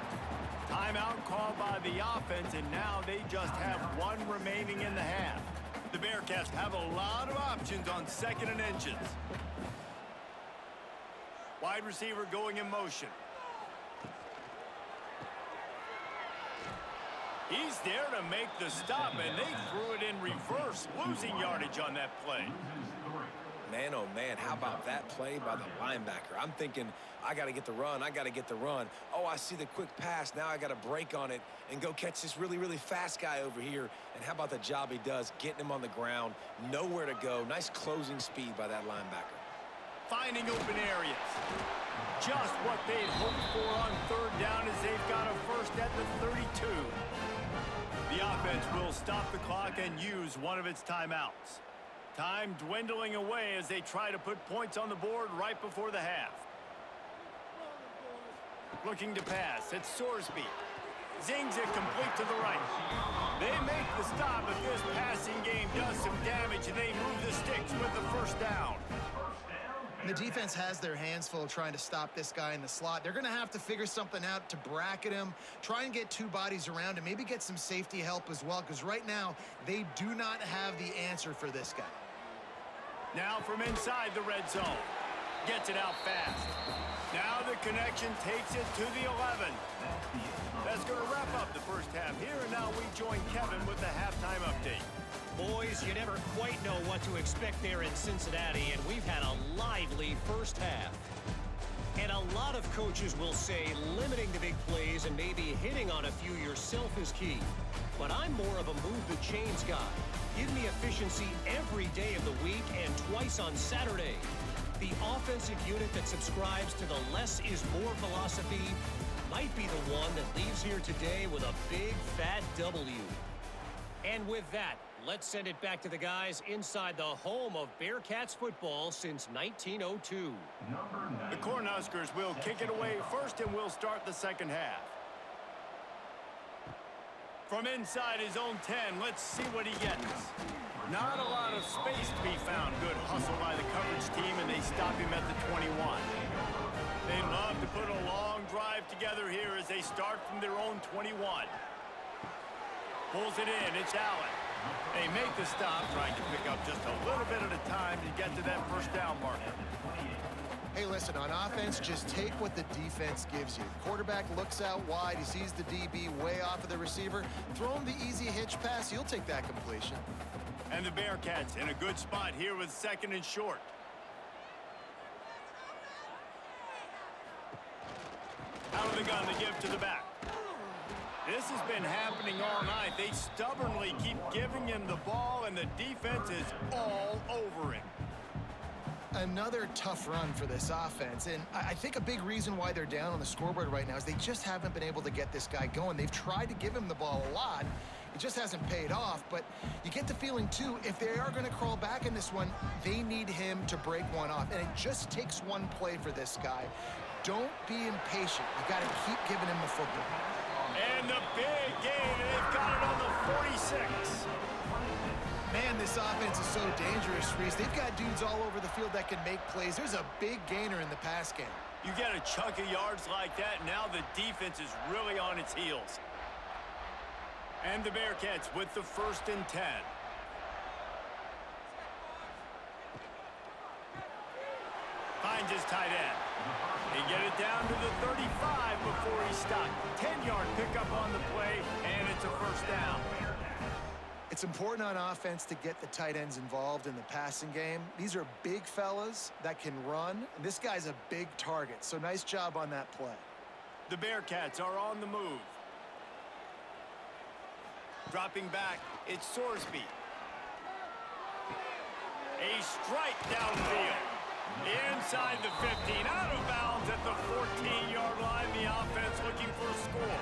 Timeout called by the offense, and now they just have one remaining in the half. The Bearcats have a lot of options on 2nd and inches. Wide receiver going in motion. He's there to make the stop, and they threw it in reverse, losing yardage on that play. Man, oh man, how about that play by the linebacker? I'm thinking, I got to get the run, I got to get the run. Oh, I see the quick pass. Now I got to break on it and go catch this really, really fast guy over here. And how about the job he does, getting him on the ground, nowhere to go. Nice closing speed by that linebacker. Finding open areas. Just what they'd hoped for on 3rd down as they've got a first at the 32. The offense will stop the clock and use one of its timeouts. Time dwindling away as they try to put points on the board right before the half. Looking to pass. It's Sorsby. Zings it complete to the right. They make the stop, but this passing game does some damage, and they move the sticks with the first down. The defense has their hands full trying to stop this guy in the slot. They're going to have to figure something out to bracket him, try and get two bodies around him, maybe get some safety help as well, because right now they do not have the answer for this guy. Now from inside the red zone. Gets it out fast. Now the connection takes it to the 11. That's going to wrap up the first half here, and now we join Kevin with the halftime update. Boys, you never quite know what to expect there in Cincinnati, and we've had a lively first half. And a lot of coaches will say limiting the big plays and maybe hitting on a few yourself is key. But I'm more of a move the chains guy. Give me efficiency every day of the week and twice on Saturday. The offensive unit that subscribes to the less is more philosophy might be the one that leaves here today with a big fat W. And with that, let's send it back to the guys inside the home of Bearcats football since 1902. The Cornhuskers will kick it away first, and we'll start the second half. From inside his own 10, let's see what he gets. Not a lot of space to be found. Good hustle by the coverage team, and they stop him at the 21. They love to put a long drive together here as they start from their own 21. Pulls it in. It's Allen. They make the stop, trying to pick up just a little bit at a time to get to that first down marker. Hey, listen, on offense, just take what the defense gives you. Quarterback looks out wide. He sees the DB way off of the receiver. Throw him the easy hitch pass. He'll take that completion. And the Bearcats in a good spot here with second and short. Out of the gun to give to the back. This has been happening all night. They stubbornly keep giving him the ball, and the defense is all over him. Another tough run for this offense, and I think a big reason why they're down on the scoreboard right now is they just haven't been able to get this guy going. They've tried to give him the ball a lot. It just hasn't paid off, but you get the feeling, too, if they are going to crawl back in this one, they need him to break one off, and it just takes one play for this guy. Don't be impatient. You got to keep giving him the football. And the big gain, they've got it on the 46. Man, this offense is so dangerous, Reese. They've got dudes all over the field that can make plays. There's a big gainer in the pass game. You get a chunk of yards like that, now the defense is really on its heels. And the Bearcats with the 1st and 10. Finds his tight end. They get it down to the 35 before he stopped. 10-yard pickup on the play, and it's a first down. It's important on offense to get the tight ends involved in the passing game. These are big fellas that can run. And this guy's a big target, so nice job on that play. The Bearcats are on the move. Dropping back, it's Sorsby. A strike downfield. Inside the 15, out of bounds at the 14-yard line. The offense looking for a score.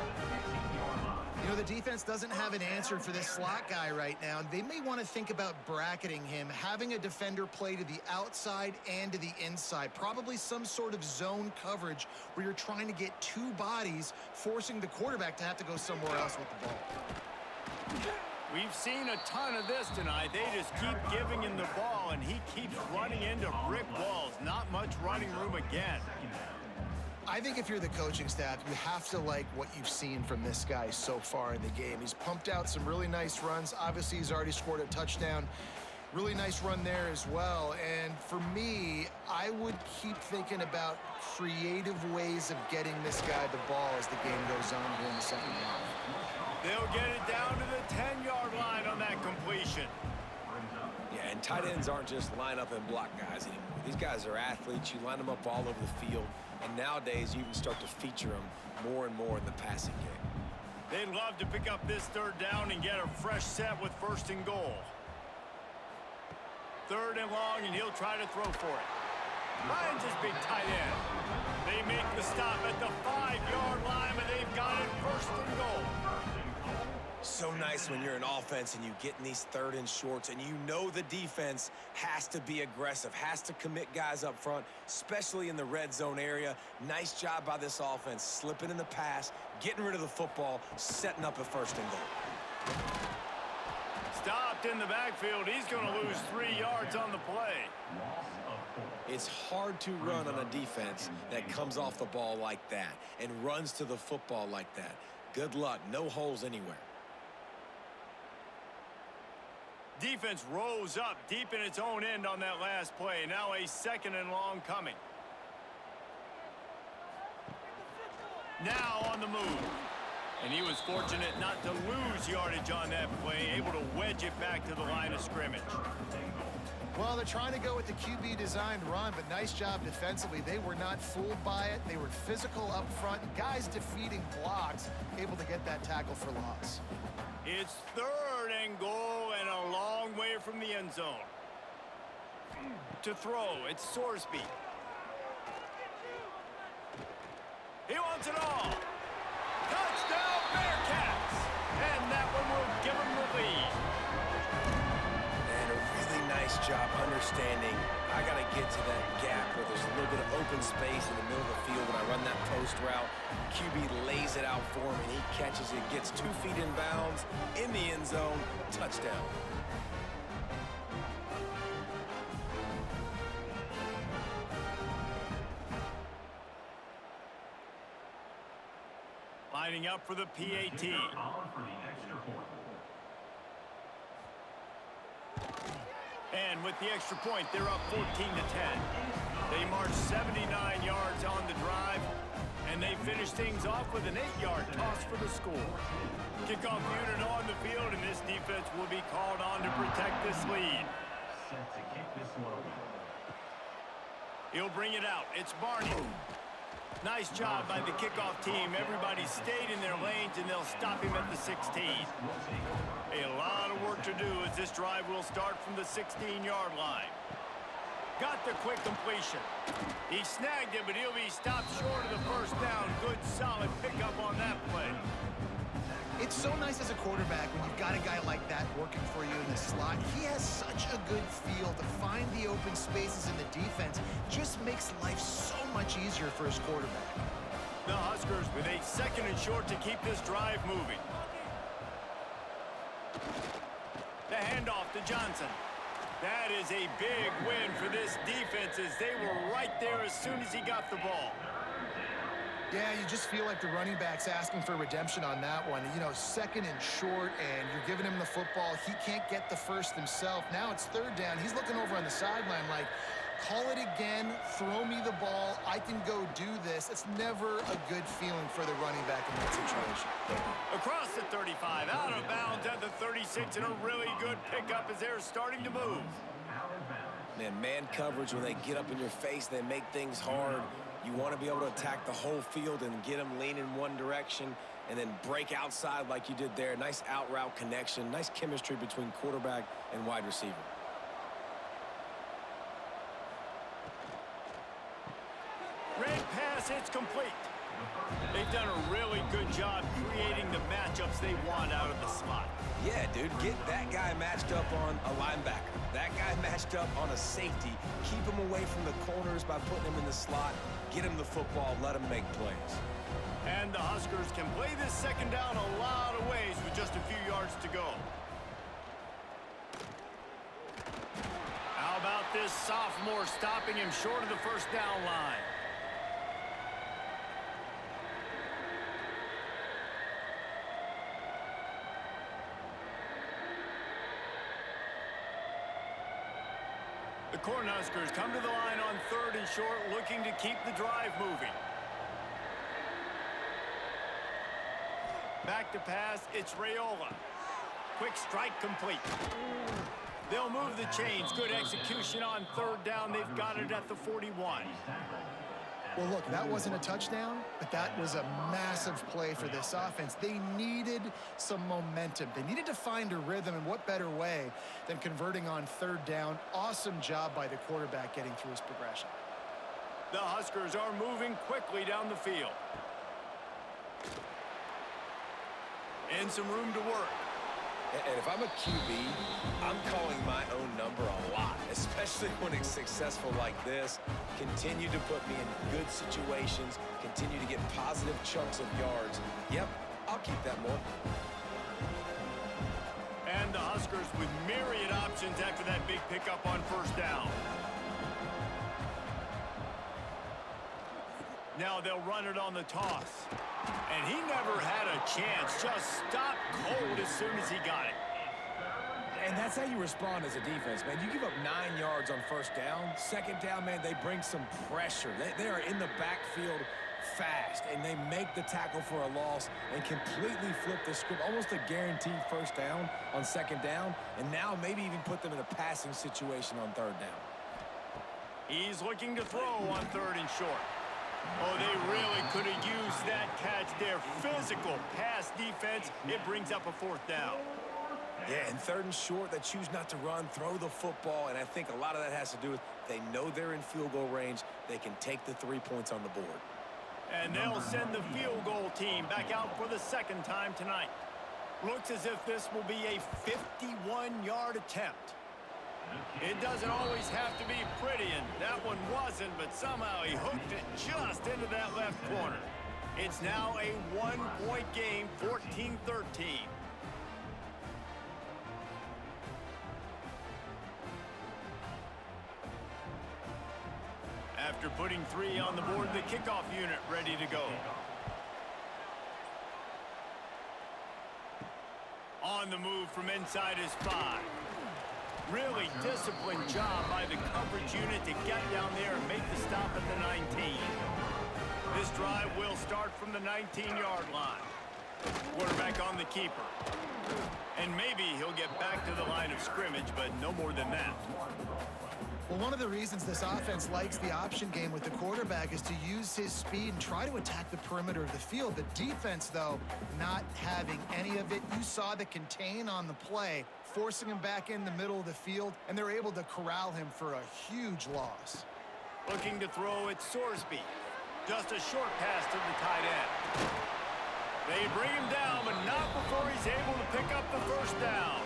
You know, the defense doesn't have an answer for this slot guy right now. They may want to think about bracketing him, having a defender play to the outside and to the inside. Probably some sort of zone coverage where you're trying to get two bodies, forcing the quarterback to have to go somewhere else with the ball. We've seen a ton of this tonight. They just keep giving him the ball, and he keeps running into brick walls. Not much running room again. I think if you're the coaching staff, you have to like what you've seen from this guy so far in the game. He's pumped out some really nice runs. Obviously, he's already scored a touchdown. Really nice run there as well. And for me, I would keep thinking about creative ways of getting this guy the ball as the game goes on here in the second half. They'll get it down to the 10-yard line on that completion. Yeah, and tight ends aren't just line up and block guys anymore. These guys are athletes. You line them up all over the field. And nowadays, you even start to feature them more and more in the passing game. They'd love to pick up this third down and get a fresh set with 1st and goal. 3rd and long, and he'll try to throw for it. Finds his big tight end. They make the stop at the 5-yard line, and they've got it 1st and goal. So nice when you're an offense and you get in these 3rd and shorts and you know the defense has to be aggressive, has to commit guys up front, especially in the red zone area. Nice job by this offense, slipping in the pass, getting rid of the football, setting up a 1st and goal. Stopped in the backfield. He's going to lose 3 yards on the play. It's hard to run on a defense that comes off the ball like that and runs to the football like that. Good luck. No holes anywhere. Defense rose up deep in its own end on that last play. Now a 2nd and long coming. Now on the move. And he was fortunate not to lose yardage on that play, able to wedge it back to the line of scrimmage. Well, they're trying to go with the QB designed run, but nice job defensively. They were not fooled by it. They were physical up front. Guys defeating blocks, able to get that tackle for loss. It's 3rd and goal and a long way from the end zone. To throw, it's Sorsby. He wants it all. Touchdown, Bearcats! And that one will give them the lead. And a really nice job understanding I got to get to that gap where there's a little bit of open space in the middle of the field when I run that post route. QB lays it out for him, and he catches it, gets 2 feet in bounds, in the end zone, touchdown. Lining up for the PAT. And with the extra point, they're up 14-10. They march 79 yards on the drive, and they finish things off with an 8-yard toss for the score. Kickoff unit on the field, and this defense will be called on to protect this lead. He'll bring it out. It's Barney. Nice job by the kickoff team. Everybody stayed in their lanes, and they'll stop him at the 16. A lot of work to do as this drive will start from the 16-yard line. Got the quick completion. He snagged it, but he'll be stopped short of the 1st down. Good, solid pickup on that play. It's so nice as a quarterback when you've got a guy like that working for you in the slot. He has such a good feel to find the open spaces in the defense. Just makes life so much easier for his quarterback. The Huskers with a 2nd and short to keep this drive moving. The handoff to Johnson. That is a big win for this defense as they were right there as soon as he got the ball. Yeah, you just feel like the running back's asking for redemption on that one. You know, 2nd and short, and you're giving him the football. He can't get the first himself. Now it's 3rd down. He's looking over on the sideline like, call it again, throw me the ball, I can go do this. It's never a good feeling for the running back in that situation. Across the 35, out of bounds at the 36, and a really good pickup as they're starting to move. Man coverage, when they get up in your face, they make things hard. You want to be able to attack the whole field and get them leaning one direction and then break outside like you did there. Nice out route connection, nice chemistry between quarterback and wide receiver. Red pass, it's complete. They've done a really good job creating the matchups they want out of the slot. Yeah, dude, get that guy matched up on a linebacker. That guy matched up on a safety. Keep him away from the corners by putting him in the slot. Get him the football, let him make plays. And the Huskers can play this 2nd down a lot of ways with just a few yards to go. How about this sophomore stopping him short of the 1st down line? The Cornhuskers come to the line on 3rd and short, looking to keep the drive moving. Back to pass, it's Raiola. Quick strike complete. They'll move the chains. Good execution on 3rd down. They've got it at the 41. Well, look, that wasn't a touchdown, but that was a massive play for this offense. They needed some momentum. They needed to find a rhythm, and what better way than converting on 3rd down. Awesome job by the quarterback getting through his progression. The Huskers are moving quickly down the field. And some room to work. And if I'm a QB, I'm calling my own number a lot, especially when it's successful like this. Continue to put me in good situations, continue to get positive chunks of yards. Yep, I'll keep that more. And the Huskers with myriad options after that big pickup on first down. Now they'll run it on the toss. And he never had a chance. Just stopped cold as soon as he got it. And that's how you respond as a defense, man. You give up 9 yards on first down. Second down, man, they bring some pressure. They are in the backfield fast, and they make the tackle for a loss and completely flip the script. Almost a guaranteed first down on second down, and now maybe even put them in a passing situation on third down. He's looking to throw on third and short. Oh, they really could have used that catch there. Physical pass defense. It brings up a fourth down. Yeah, and third and short, they choose not to run, throw the football, and I think a lot of that has to do with they know they're in field goal range. They can take the 3 points on the board. And they'll send the field goal team back out for the second time tonight. Looks as if this will be a 51-yard attempt. It doesn't always have to be pretty, and that one wasn't, but somehow he hooked it just into that left corner. It's now a 1-point game, 14-13. After putting 3 on the board, the kickoff unit ready to go. On the move from inside his 5. Really disciplined job by the coverage unit to get down there and make the stop at the 19. This drive will start from the 19-yard line. Quarterback on the keeper. And maybe he'll get back to the line of scrimmage, but no more than that. Well, one of the reasons this offense likes the option game with the quarterback is to use his speed and try to attack the perimeter of the field. The defense, though, not having any of it. You saw the contain on the play, forcing him back in the middle of the field, and they're able to corral him for a huge loss. Looking to throw at Sorsby. Just a short pass to the tight end. They bring him down, but not before he's able to pick up the first down.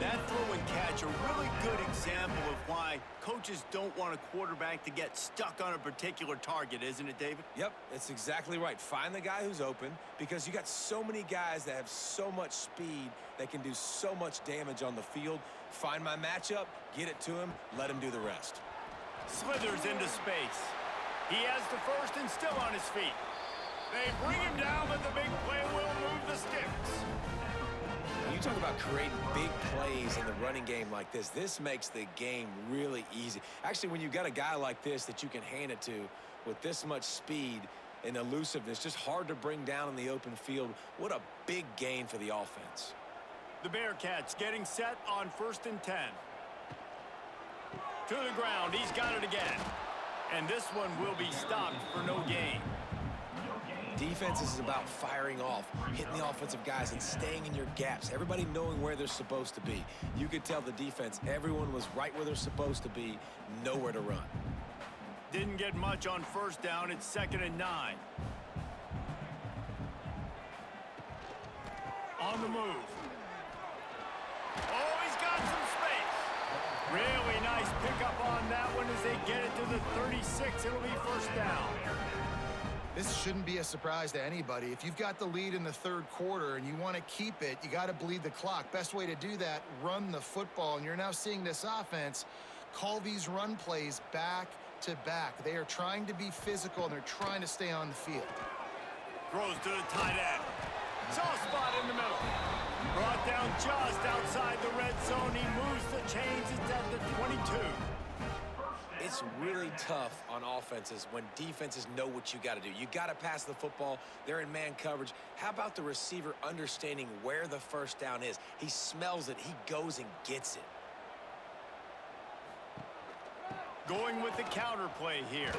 That throw and catch, a really good example of why coaches don't want a quarterback to get stuck on a particular target, isn't it, David? Yep, it's exactly right. Find the guy who's open, because you got so many guys that have so much speed that can do so much damage on the field. Find my matchup, get it to him, let him do the rest. Slithers into space. He has the first and still on his feet. They bring him down, but the big play will move the sticks. You talk about creating big plays in the running game like this. This makes the game really easy. Actually, when you've got a guy like this that you can hand it to with this much speed and elusiveness, just hard to bring down in the open field, what a big gain for the offense. The Bearcats getting set on 1st and 10. To the ground, he's got it again. And this one will be stopped for no gain. Defense is about firing off, hitting the offensive guys, and staying in your gaps. Everybody knowing where they're supposed to be. You could tell the defense, everyone was right where they're supposed to be, nowhere to run. Didn't get much on first down. It's 2nd and 9. On the move. Oh, he's got some space. Really nice pickup on that one as they get it to the 36. It'll be first down. This shouldn't be a surprise to anybody. If you've got the lead in the third quarter and you want to keep it, you got to bleed the clock. Best way to do that, run the football. And you're now seeing this offense call these run plays back to back. They are trying to be physical, and they're trying to stay on the field. Throws to the tight end. Soft spot in the middle. Brought down just outside the red zone. He moves the chains. It's at the 22. It's really tough on offenses when defenses know what you got to do. You got to pass the football. They're in man coverage. How about the receiver understanding where the first down is? He smells it. He goes and gets it. Going with the counter play here.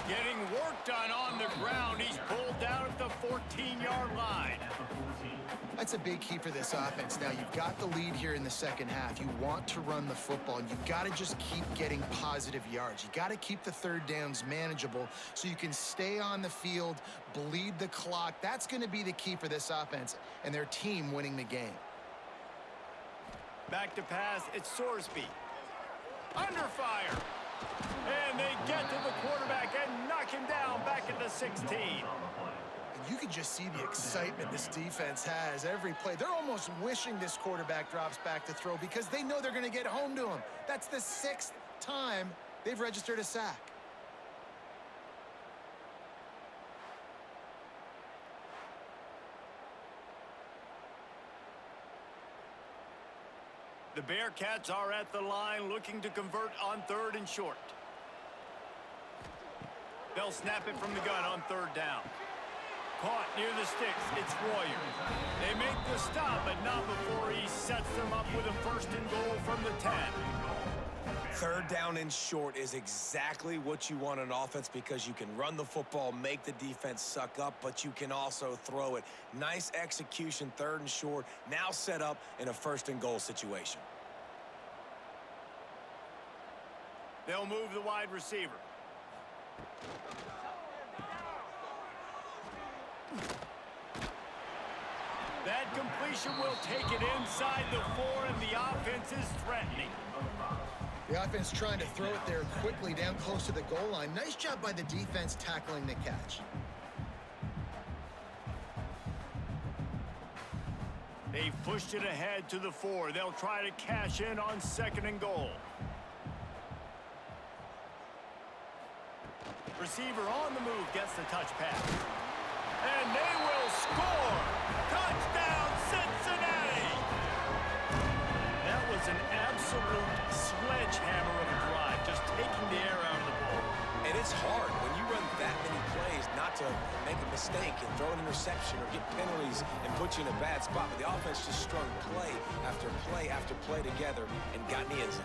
Getting work done on the ground. He's pulled down at the 14-yard line. That's a big key for this offense. Now, you've got the lead here in the second half. You want to run the football, and you've got to just keep getting positive yards. You got to keep the third downs manageable so you can stay on the field, bleed the clock. That's going to be the key for this offense and their team winning the game. Back to pass. It's Sorsby. Under fire. And they get to the quarterback and knock him down back at the 16. You can just see the excitement this defense has every play. They're almost wishing this quarterback drops back to throw because they know they're going to get home to him. That's the 6th time they've registered a sack. The Bearcats are at the line looking to convert on 3rd and short. They'll snap it from the gun on 3rd down. Caught near the sticks. It's Royer. They make the stop, but not before he sets them up with a 1st and goal from the 10. 3rd down and short is exactly what you want on offense because you can run the football, make the defense suck up, but you can also throw it. Nice execution, 3rd and short, now set up in a 1st and goal situation. They'll move the wide receiver. That completion will take it inside the 4, and the offense is threatening. The offense trying to throw it there quickly down close to the goal line. Nice job by the defense tackling the catch. They've pushed it ahead to the 4. They'll try to cash in on 2nd and goal. Receiver on the move gets the touch pass. And they will score! Touchdown, Cincinnati! That was an absolute sledgehammer of a drive, just taking the air out of the ball. And it's hard when you run that many plays not to make a mistake and throw an interception or get penalties and put you in a bad spot. But the offense just strung play after play after play together and got in the end zone.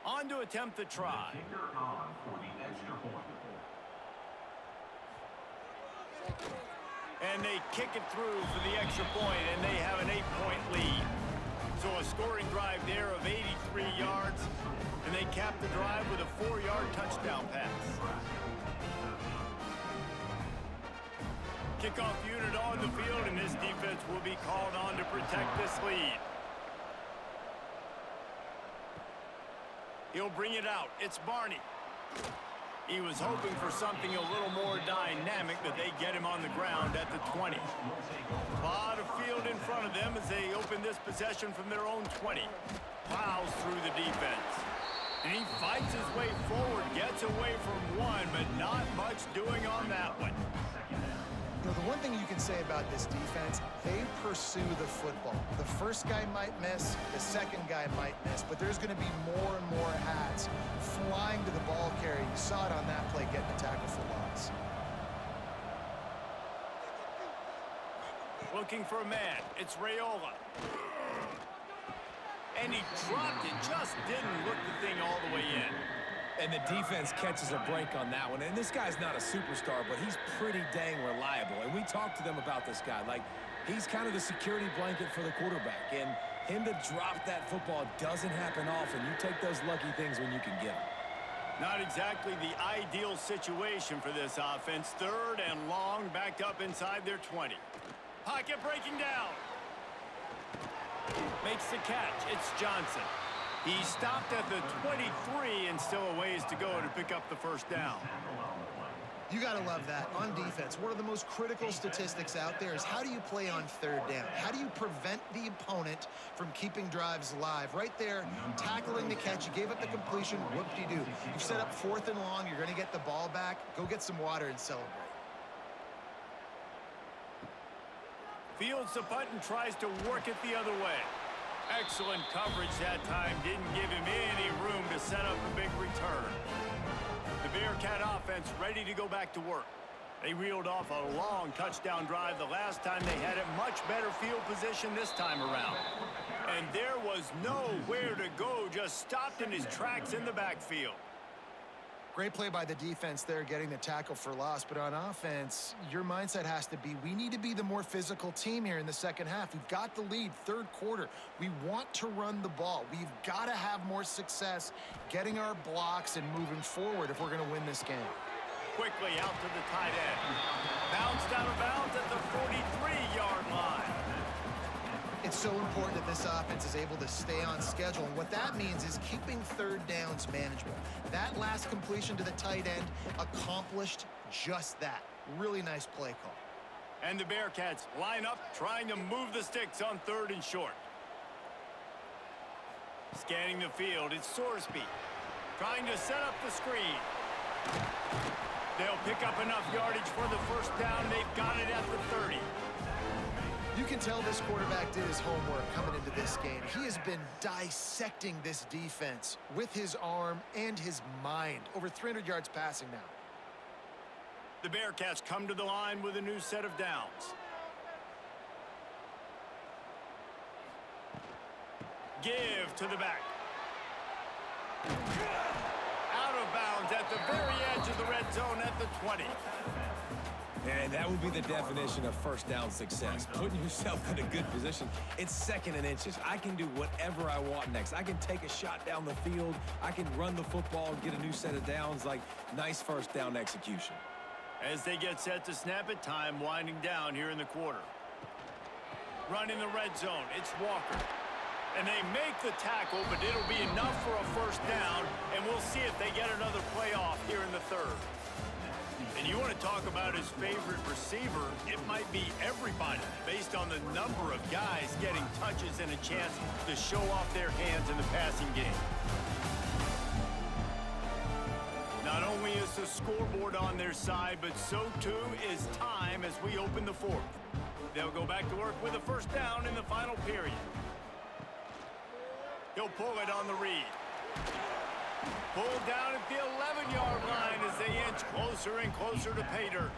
On to attempt the try. Kicker on for the extra point. And they kick it through for the extra point, and they have an 8-point lead. So a scoring drive there of 83 yards, and they cap the drive with a 4-yard touchdown pass. Kickoff unit on the field, and this defense will be called on to protect this lead. He'll bring it out. It's Barney. He was hoping for something a little more dynamic, but they get him on the ground at the 20. A lot of field in front of them as they open this possession from their own 20. Plows through the defense. And he fights his way forward, gets away from one, but not much doing on that one. You know, the one thing you can say about this defense, they pursue the football. The first guy might miss, the second guy might miss, but there's going to be more and more hats flying to the ball carrier. You saw it on that play, getting the tackle for loss. Looking for a man. It's Raiola. And he dropped it, just didn't look the thing all the way in. And the defense catches a break on that one. And this guy's not a superstar, but he's pretty dang reliable. And we talked to them about this guy. Like, he's kind of the security blanket for the quarterback. And him to drop that football doesn't happen often. You take those lucky things when you can get them. Not exactly the ideal situation for this offense. 3rd and long, backed up inside their 20. Pocket breaking down. Makes the catch. It's Johnson. He stopped at the 23 and still a ways to go to pick up the 1st down. You got to love that. On defense, one of the most critical statistics out there is how do you play on 3rd down? How do you prevent the opponent from keeping drives alive? Right there, tackling the catch. You gave up the completion. Whoop-de-doo. You've set up 4th and long. You're going to get the ball back. Go get some water and celebrate. Fields the punt and tries to work it the other way. Excellent coverage that time. Didn't give him any room to set up a big return. The Bearcat offense ready to go back to work. They reeled off a long touchdown drive the last time. They had a much better field position this time around. And there was nowhere to go, just stopped in his tracks in the backfield. Great play by the defense there, getting the tackle for loss. But on offense, your mindset has to be, we need to be the more physical team here in the second half. We've got the lead, third quarter. We want to run the ball. We've got to have more success getting our blocks and moving forward if we're going to win this game. Quickly out to the tight end. Bounced out of bounds at the 43-yard line. It's so important that this offense is able to stay on schedule, and what that means is keeping third downs manageable. That last completion to the tight end accomplished just that. Really nice play call. And the Bearcats line up, trying to move the sticks on 3rd and short. Scanning the field, it's Sorsby. Trying to set up the screen. They'll pick up enough yardage for the first down. They've got it at the 30. You can tell this quarterback did his homework coming into this game. He has been dissecting this defense with his arm and his mind. Over 300 yards passing now. The Bearcats come to the line with a new set of downs. Give to the back. Out of bounds at the very edge of the red zone at the 20. And that would be the definition of first down success. Putting yourself in a good position. It's 2nd and inches. I can do whatever I want next. I can take a shot down the field. I can run the football and get a new set of downs. Like, nice first down execution. As they get set to snap it, time winding down here in the quarter. Running the red zone, it's Walker. And they make the tackle, but it'll be enough for a first down, and we'll see if they get another play off here in the 3rd. And you want to talk about his favorite receiver, it might be everybody based on the number of guys getting touches and a chance to show off their hands in the passing game. Not only is the scoreboard on their side, but so too is time as we open the 4th. They'll go back to work with a first down in the final period. He'll pull it on the read. Pulled down at the 11-yard line as they inch closer and closer to pay dirt.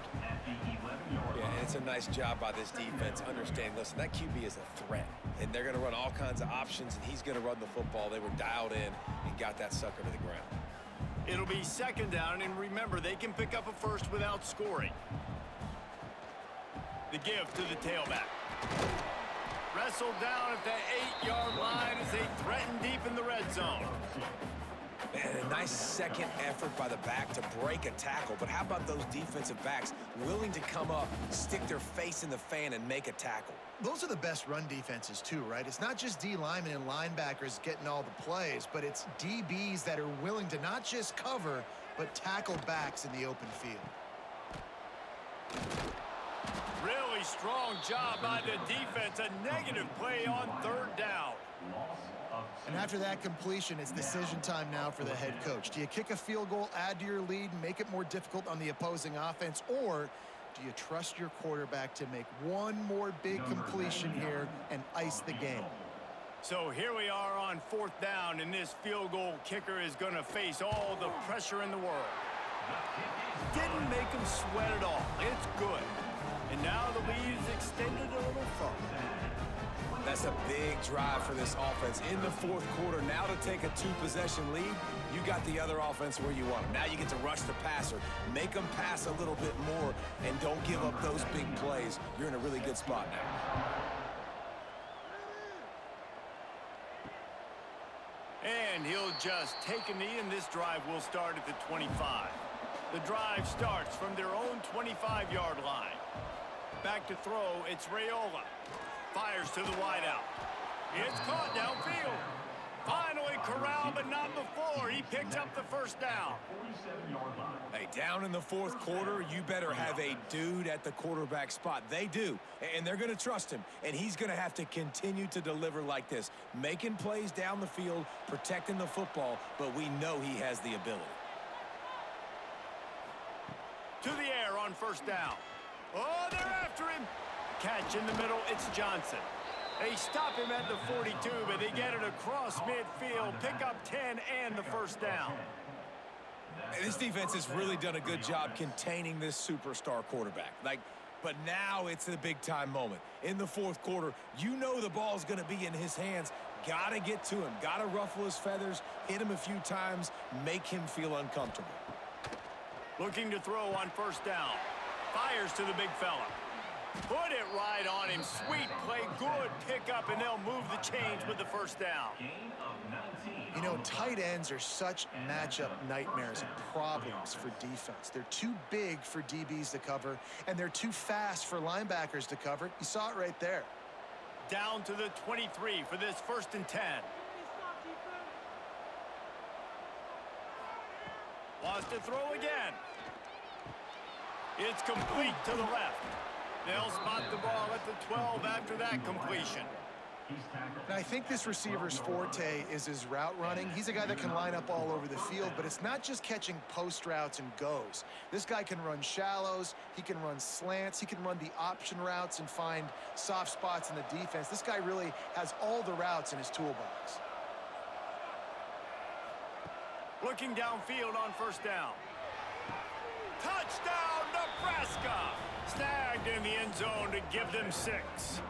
Yeah, and it's a nice job by this defense. Understand, listen, that QB is a threat. And they're going to run all kinds of options, and he's going to run the football. They were dialed in and got that sucker to the ground. It'll be 2nd down, and remember, they can pick up a first without scoring. The give to the tailback. Wrestled down at the 8-yard line as they threaten deep in the red zone. And a nice second effort by the back to break a tackle. But how about those defensive backs willing to come up, stick their face in the fan, and make a tackle? Those are the best run defenses too, right? It's not just D linemen and linebackers getting all the plays, but it's DBs that are willing to not just cover, but tackle backs in the open field. Really strong job by the defense. A negative play on 3rd down. And after that completion, it's decision time now for the head coach. Do you kick a field goal, add to your lead, and make it more difficult on the opposing offense, or do you trust your quarterback to make one more big completion here and ice the game? So here we are on 4th down, and this field goal kicker is going to face all the pressure in the world. Didn't make him sweat at all. It's good. And now the lead is extended a little further. That's a big drive for this offense in the 4th quarter. Now to take a 2-possession lead, you got the other offense where you want them. Now you get to rush the passer, make them pass a little bit more, and don't give up those big plays. You're in a really good spot now. And he'll just take a knee, and this drive will start at the 25. The drive starts from their own 25-yard line. Back to throw, it's Raiola. Fires to the wideout. It's caught downfield. Finally corralled, but not before. He picks up the first down. Hey, down in the 4th quarter, you better have a dude at the quarterback spot. They do, and they're going to trust him, and he's going to have to continue to deliver like this, making plays down the field, protecting the football, but we know he has the ability. To the air on first down. Oh, they're after him. Catch in the middle, it's Johnson. They stop him at the 42, but they get it across midfield, pick up 10 and the first down. This defense has really done a good job containing this superstar quarterback. But now it's a big-time moment. In the fourth quarter, you know the ball's going to be in his hands. Got to get to him. Got to ruffle his feathers, hit him a few times, make him feel uncomfortable. Looking to throw on first down. Fires to the big fella. Put it right on him. Sweet play, good pickup, and they'll move the chains with the first down. You know, tight ends are such matchup nightmares and problems for defense. They're too big for DBs to cover, and they're too fast for linebackers to cover. You saw it right there. Down to the 23 for this 1st and 10. Wants to throw again. It's complete to the left. They'll spot the ball at the 12 after that completion. Now, I think this receiver's forte is his route running. He's a guy that can line up all over the field, but it's not just catching post routes and goes. This guy can run shallows, he can run slants, he can run the option routes and find soft spots in the defense. This guy really has all the routes in his toolbox. Looking downfield on first down. Touchdown, Nebraska! Snagged in the end zone to give them 6.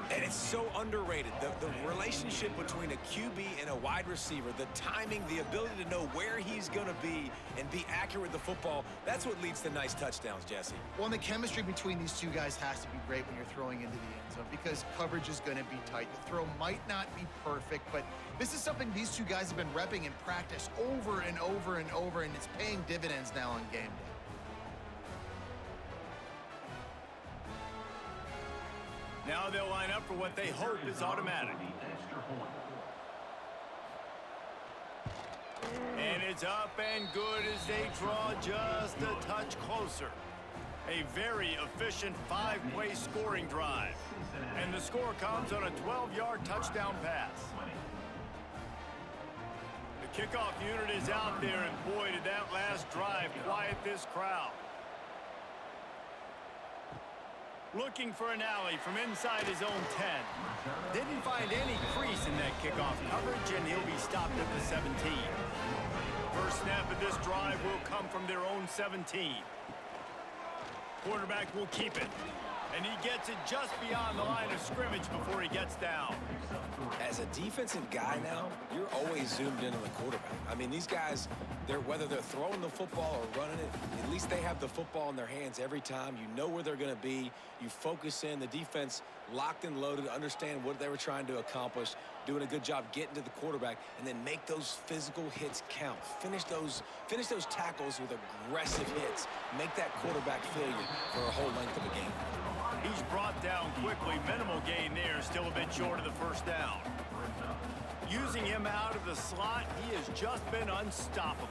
And it's so underrated. The relationship between a QB and a wide receiver, the timing, the ability to know where he's going to be and be accurate with the football, that's what leads to nice touchdowns, Jesse. Well, and the chemistry between these two guys has to be great when you're throwing into the end zone because coverage is going to be tight. The throw might not be perfect, but this is something these two guys have been repping in practice over and over and over, and it's paying dividends now on game day. Now they'll line up for what they hope is automatic. And it's up and good as they draw just a touch closer. A very efficient 5-play scoring drive. And the score comes on a 12-yard touchdown pass. The kickoff unit is out there, and boy, did that last drive quiet this crowd. Looking for an alley from inside his own 10. Didn't find any crease in that kickoff coverage, and he'll be stopped at the 17. First snap of this drive will come from their own 17. Quarterback will keep it, and he gets it just beyond the line of scrimmage before he gets down. As a defensive guy now, you're always zoomed in on the quarterback. I mean, these guys, whether they're throwing the football or running it, at least they have the football in their hands every time. You know where they're going to be. You focus in. The defense locked and loaded, understand what they were trying to accomplish, doing a good job getting to the quarterback, and then make those physical hits count. Finish those tackles with aggressive hits. Make that quarterback feel you for a whole length of a game. He's brought down quickly. Minimal gain there. Still a bit short of the first down. Using him out of the slot, he has just been unstoppable.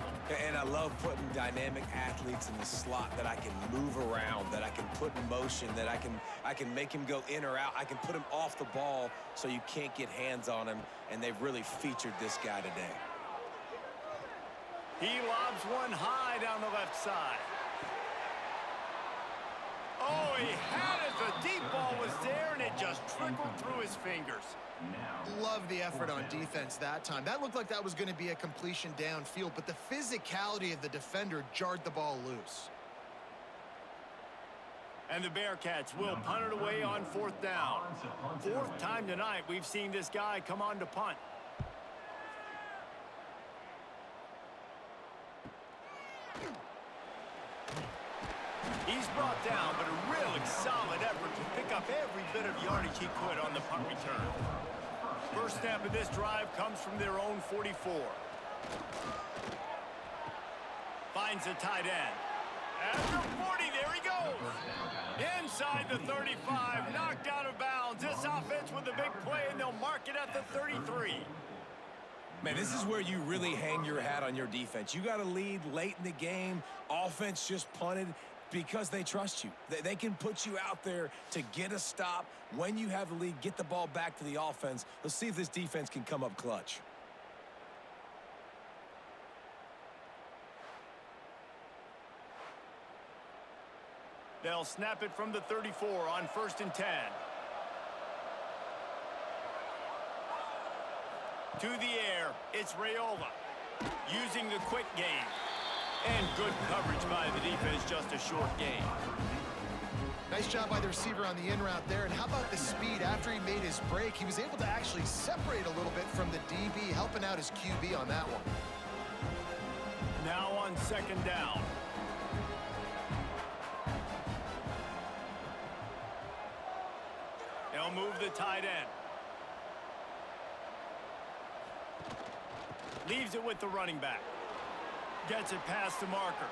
And I love putting dynamic athletes in the slot that I can move around, that I can put in motion, that I can make him go in or out. I can put him off the ball so you can't get hands on him, and they've really featured this guy today. He lobs one high down the left side. Oh, he had it. The deep ball was there, and it just trickled through his fingers. Love the effort on defense that time. That looked like that was going to be a completion downfield, but the physicality of the defender jarred the ball loose. And the Bearcats will punt it away on fourth down. Fourth time tonight we've seen this guy come on to punt. He's brought down, but a really solid effort to pick up every bit of yardage he could on the punt return. First snap of this drive comes from their own 44. Finds a tight end. At the 40, there he goes. Inside the 35, knocked out of bounds. This offense with a big play, and they'll mark it at the 33. Man, this is where you really hang your hat on your defense. You got to lead late in the game. Offense just punted because they trust you. They can put you out there to get a stop. When you have the lead, get the ball back to the offense. Let's see if this defense can come up clutch. They'll snap it from the 34 on 1st and 10. To the air, it's Raiola. Using the quick game. And good coverage by the defense, just a short gain. Nice job by the receiver on the in route there. And how about the speed? After he made his break, he was able to actually separate a little bit from the DB, helping out his QB on that one. Now on second down. They'll move the tight end. Leaves it with the running back. Gets it past the marker.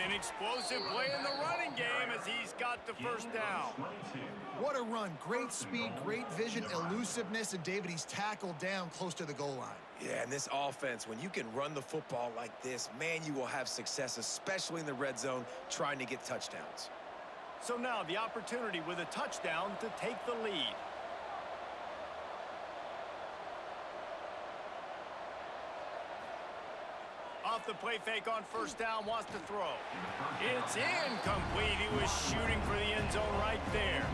An explosive play in the running game as he's got the first down. What a run. Great speed, great vision, elusiveness, and David, he's tackled down close to the goal line. Yeah, and this offense, when you can run the football like this, man, you will have success, especially in the red zone, trying to get touchdowns. So now the opportunity with a touchdown to take the lead. Off the play fake on first down, wants to throw. It's incomplete. He was shooting for the end zone right there.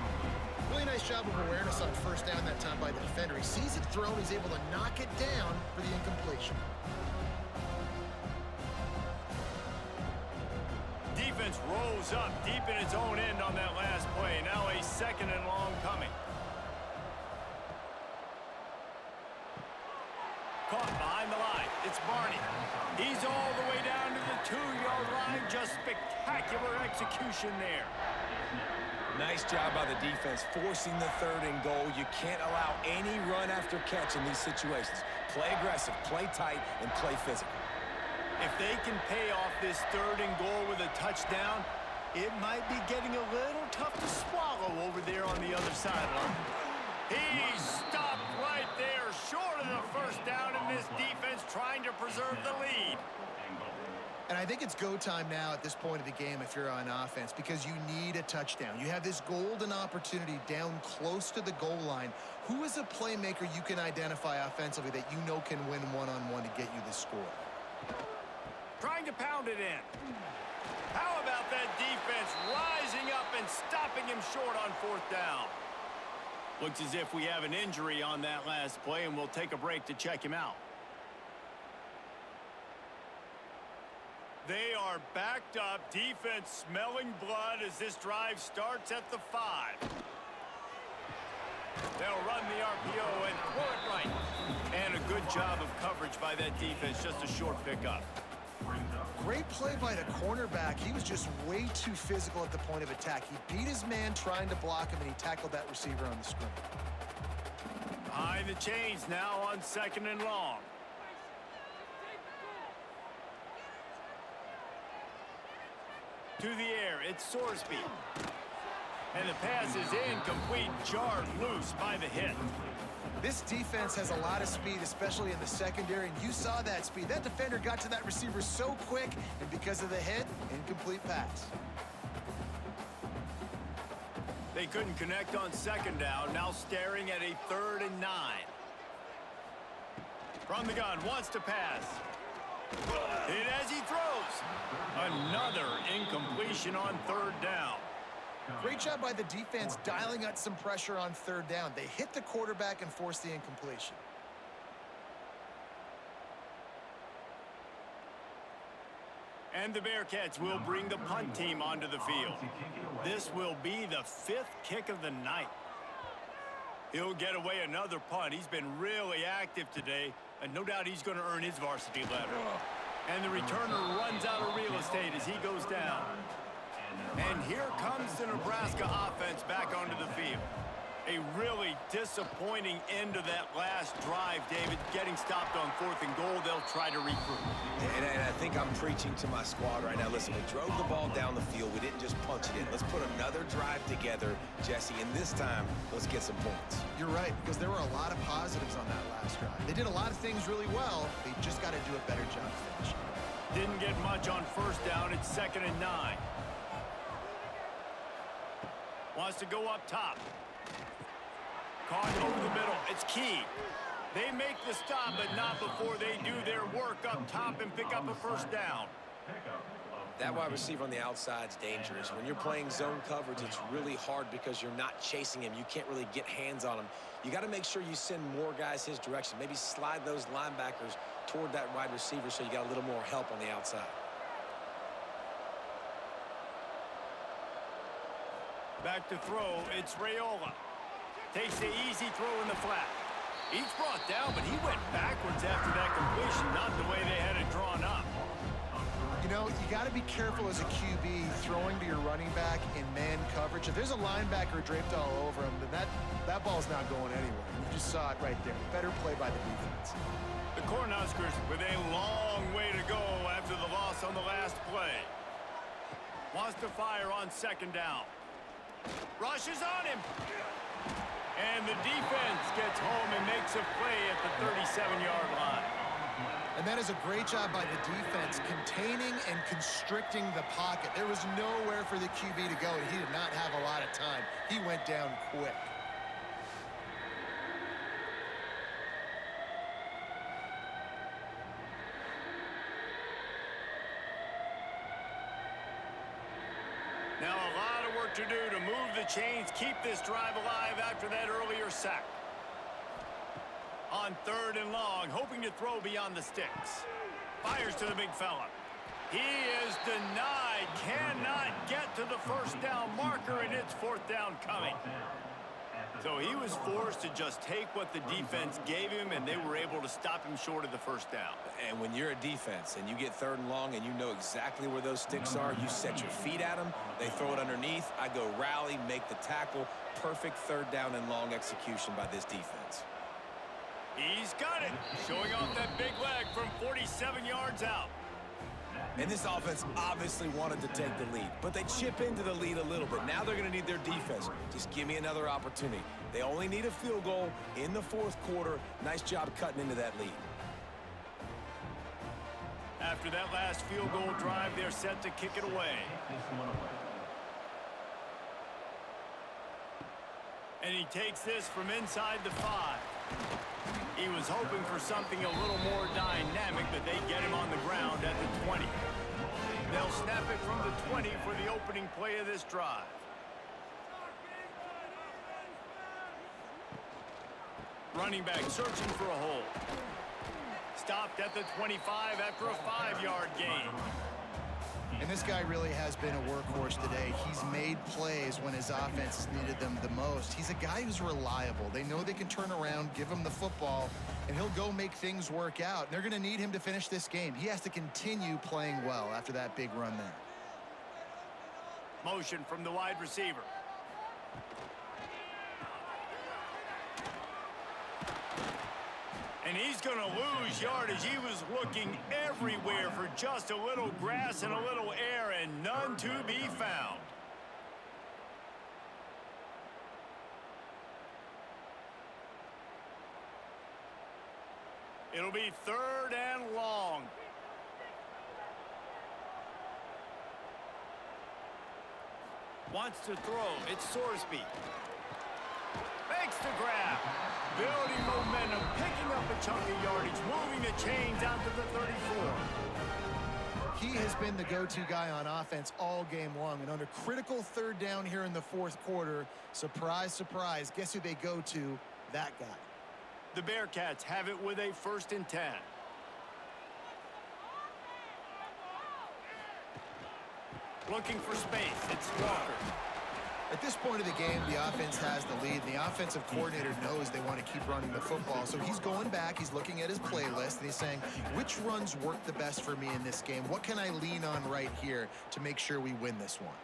Really nice job of awareness on first down that time by the defender. He sees it thrown, he's able to knock it down for the incompletion. Defense rolls up deep in its own end on that last play. Now a second and long coming. Caught behind the line. It's Barney. He's all the way down to the 2-yard line. Just spectacular execution there. Nice job by the defense forcing the third and goal. You can't allow any run after catch in these situations. Play aggressive, play tight, and play physical. If they can pay off this third and goal with a touchdown, it might be getting a little tough to swallow over there on the other sideline. He stopped right there, short of the first down, and this defense trying to preserve the lead. And I think it's go time now at this point of the game if you're on offense, because you need a touchdown. You have this golden opportunity down close to the goal line. Who is a playmaker you can identify offensively that you know can win one-on-one to get you the score? Trying to pound it in. How about that defense rising up and stopping him short on fourth down? Looks as if we have an injury on that last play, and we'll take a break to check him out. They are backed up. Defense smelling blood as this drive starts at the 5. They'll run the RPO and throw it right. And a good job of coverage by that defense. Just a short pickup. Great play by the cornerback. He was just way too physical at the point of attack. He beat his man trying to block him, and he tackled that receiver on the screen. Behind the chains now on second and long. To the air, it's Sorsby. And the pass is incomplete, jarred loose by the hit. This defense has a lot of speed, especially in the secondary, and you saw that speed. That defender got to that receiver so quick, and because of the hit, incomplete pass. They couldn't connect on second down, now staring at a 3rd and 9. From the gun, wants to pass. Hit as he throws. Another incompletion on 3rd down. Great job by the defense dialing up some pressure on 3rd down. They hit the quarterback and forced the incompletion. And the Bearcats will bring the punt team onto the field. This will be the 5th kick of the night. He'll get away another punt. He's been really active today, and no doubt he's going to earn his varsity letter. And the returner runs out of real estate as he goes down. And here comes the Nebraska offense back onto the field. A really disappointing end of that last drive, David. Getting stopped on 4th and goal, they'll try to regroup. And I think I'm preaching to my squad right now. Listen, we drove the ball down the field. We didn't just punch it in. Let's put another drive together, Jesse, and this time, let's get some points. You're right, because there were a lot of positives on that last drive. They did a lot of things really well. They just got to do a better job finishing. Didn't get much on first down. It's 2nd and 9. Wants to go up top. Caught over the middle. It's key. They make the stop, but not before they do their work up top and pick up a first down. That wide receiver on the outside is dangerous. When you're playing zone coverage, it's really hard because you're not chasing him. You can't really get hands on him. You got to make sure you send more guys his direction. Maybe slide those linebackers toward that wide receiver so you got a little more help on the outside. Back to throw, it's Raiola. Takes the easy throw in the flat. He's brought down, but he went backwards after that completion, not the way they had it drawn up. You know, you got to be careful as a QB throwing to your running back in man coverage. If there's a linebacker draped all over him, then that ball's not going anywhere. You just saw it right there. Better play by the defense. The Cornhuskers with a long way to go after the loss on the last play. Wants to fire on second down. Rushes on him. And the defense gets home and makes a play at the 37-yard line. And that is a great job by the defense, containing and constricting the pocket. There was nowhere for the QB to go, and he did not have a lot of time. He went down quick. Now a lot of work to do to move the chains, keep this drive alive after that earlier sack. On 3rd and long, hoping to throw beyond the sticks. Fires to the big fella. He is denied, cannot get to the first down marker, and it's 4th down coming. So he was forced to just take what the defense gave him, and they were able to stop him short of the first down. And when you're a defense and you get 3rd and long and you know exactly where those sticks are, you set your feet at them, they throw it underneath, I go rally, make the tackle. Perfect 3rd down and long execution by this defense. He's got it, showing off that big leg from 47 yards out. And this offense obviously wanted to take the lead, but they chip into the lead a little bit. Now they're going to need their defense. Just give me another opportunity. They only need a field goal in the 4th quarter. Nice job cutting into that lead. After that last field goal drive, they're set to kick it away. And he takes this from inside the 5. He was hoping for something a little more dynamic, but they get him on the ground at the 20. They'll snap it from the 20 for the opening play of this drive. Running back searching for a hole. Stopped at the 25 after a 5-yard gain. And this guy really has been a workhorse today. He's made plays when his offense needed them the most. He's a guy who's reliable. They know they can turn around, give him the football, and he'll go make things work out. They're going to need him to finish this game. He has to continue playing well after that big run there. Motion from the wide receiver. And he's going to lose yardage. He was looking everywhere for just a little grass and a little air, and none to be found. It'll be 3rd and long. Wants to throw. It's Sorsby. Makes the grab. Building momentum, picking up a chunk of yardage, moving the chains out to the 34. He has been the go-to guy on offense all game long, and under critical 3rd down here in the 4th quarter, surprise, surprise, guess who they go to? That guy. The Bearcats have it with a 1st and 10. Looking for space, it's Walker. At this point of the game, the offense has the lead. The offensive coordinator knows they want to keep running the football. So he's going back, he's looking at his playlist, and he's saying, which runs work the best for me in this game? What can I lean on right here to make sure we win this one?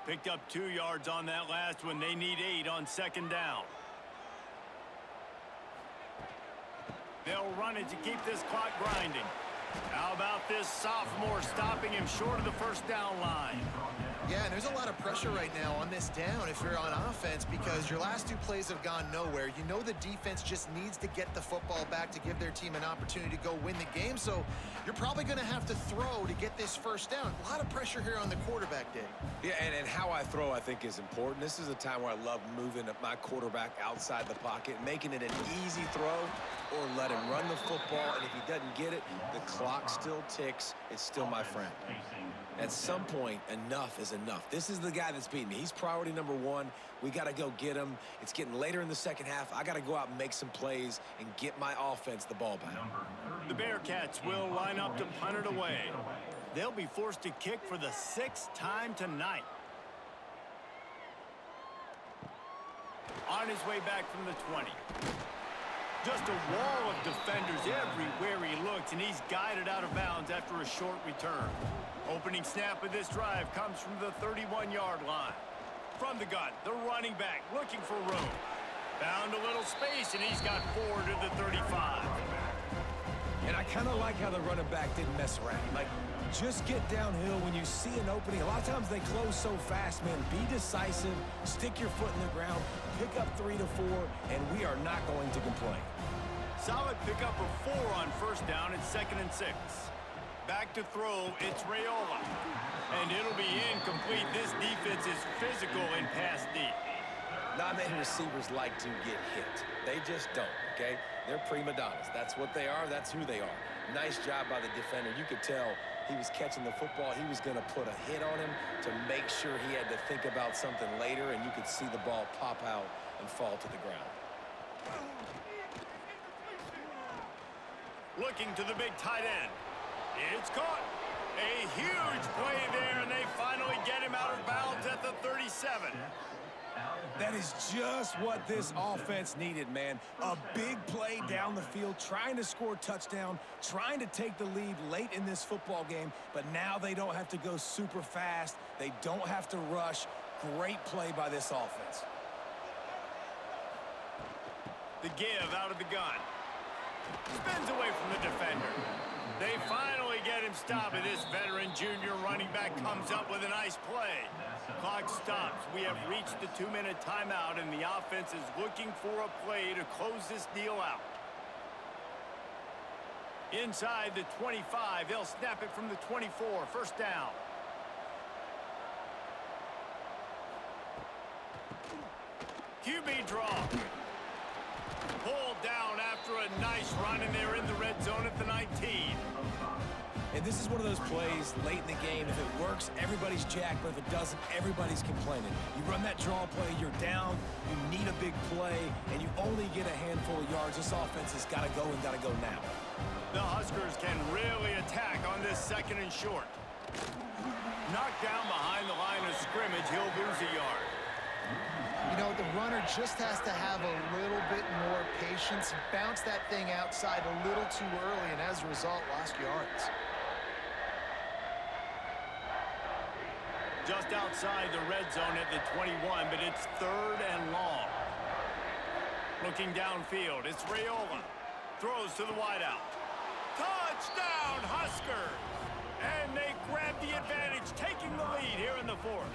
Picked up 2 yards on that last one. They need 8 on 2nd down. They'll run it to keep this clock grinding. How about this sophomore stopping him short of the 1st down line? Yeah, and there's a lot of pressure right now on this down if you're on offense because your last 2 plays have gone nowhere. You know the defense just needs to get the football back to give their team an opportunity to go win the game, so you're probably going to have to throw to get this first down. A lot of pressure here on the quarterback, Dave. Yeah, and how I throw, I think, is important. This is a time where I love moving my quarterback outside the pocket, making it an easy throw, or let him run the football, and if he doesn't get it, the clock still ticks. It's still my friend. At some point, enough is enough. This is the guy that's beating me. He's priority number 1. We got to go get him. It's getting later in the second half. I got to go out and make some plays and get my offense the ball back. The Bearcats will line up to punt it away. They'll be forced to kick for the 6th time tonight. On his way back from the 20. Just a wall of defenders everywhere he looks, and he's guided out of bounds after a short return. Opening snap of this drive comes from the 31-yard line. From the gun, the running back looking for room. Found a little space, and he's got 4 to the 35. And I kind of like how the running back didn't mess around. Like, just get downhill when you see an opening. A lot of times they close so fast, man. Be decisive, stick your foot in the ground, pick up 3 to 4, and we are not going to complain. Solid pickup of 4 on first down at 2nd and 6. Back to throw, it's Raiola. And it'll be incomplete. This defense is physical and pass deep. Not many receivers like to get hit. They just don't, okay? They're prima donnas. That's what they are. That's who they are. Nice job by the defender. You could tell he was catching the football. He was going to put a hit on him to make sure he had to think about something later, and you could see the ball pop out and fall to the ground. Looking to the big tight end. It's caught. A huge play there, and they finally get him out of bounds at the 37. That is just what this offense needed, man. A big play down the field, trying to score a touchdown, trying to take the lead late in this football game, but now they don't have to go super fast. They don't have to rush. Great play by this offense. The give out of the gun. Spins away from the defender. They finally get him stopped, and this veteran junior running back comes up with a nice play. Clock stops. We have reached the 2-minute timeout, and the offense is looking for a play to close this deal out. Inside the 25, they'll snap it from the 24. First down. QB draw. Pulled down after a nice run, and they're in the red zone at the 19. And this is one of those plays late in the game. If it works, everybody's jacked, but if it doesn't, everybody's complaining. You run that draw play, you're down, you need a big play, and you only get a handful of yards. This offense has got to go and got to go now. The Huskers can really attack on this 2nd and short. Knocked down behind the line of scrimmage, he'll lose a yard. You know, the runner just has to have a little bit more patience, bounce that thing outside a little too early, and as a result, lost yards. Just outside the red zone at the 21, but it's 3rd and long. Looking downfield, it's Raiola. Throws to the wideout. Touchdown, Huskers! And they grab the advantage, taking the lead here in the 4th.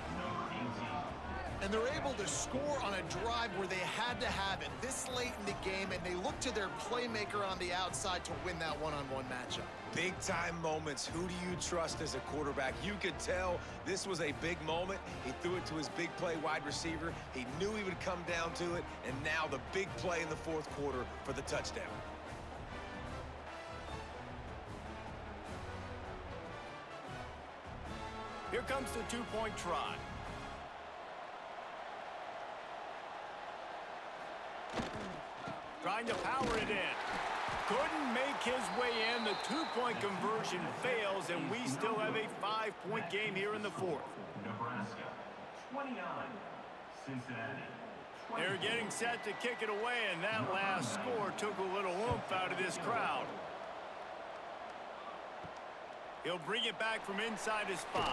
And they're able to score on a drive where they had to have it this late in the game, and they look to their playmaker on the outside to win that one-on-one matchup. Big-time moments. Who do you trust as a quarterback? You could tell this was a big moment. He threw it to his big play wide receiver. He knew he would come down to it, and now the big play in the 4th quarter for the touchdown. Here comes the 2-point try. Trying to power it in. Couldn't make his way in. The 2-point conversion fails, and we still have a 5-point game here in the 4th. Nebraska 29, Cincinnati 20. They're getting set to kick it away, and that last score took a little oomph out of this crowd. He'll bring it back from inside his 5.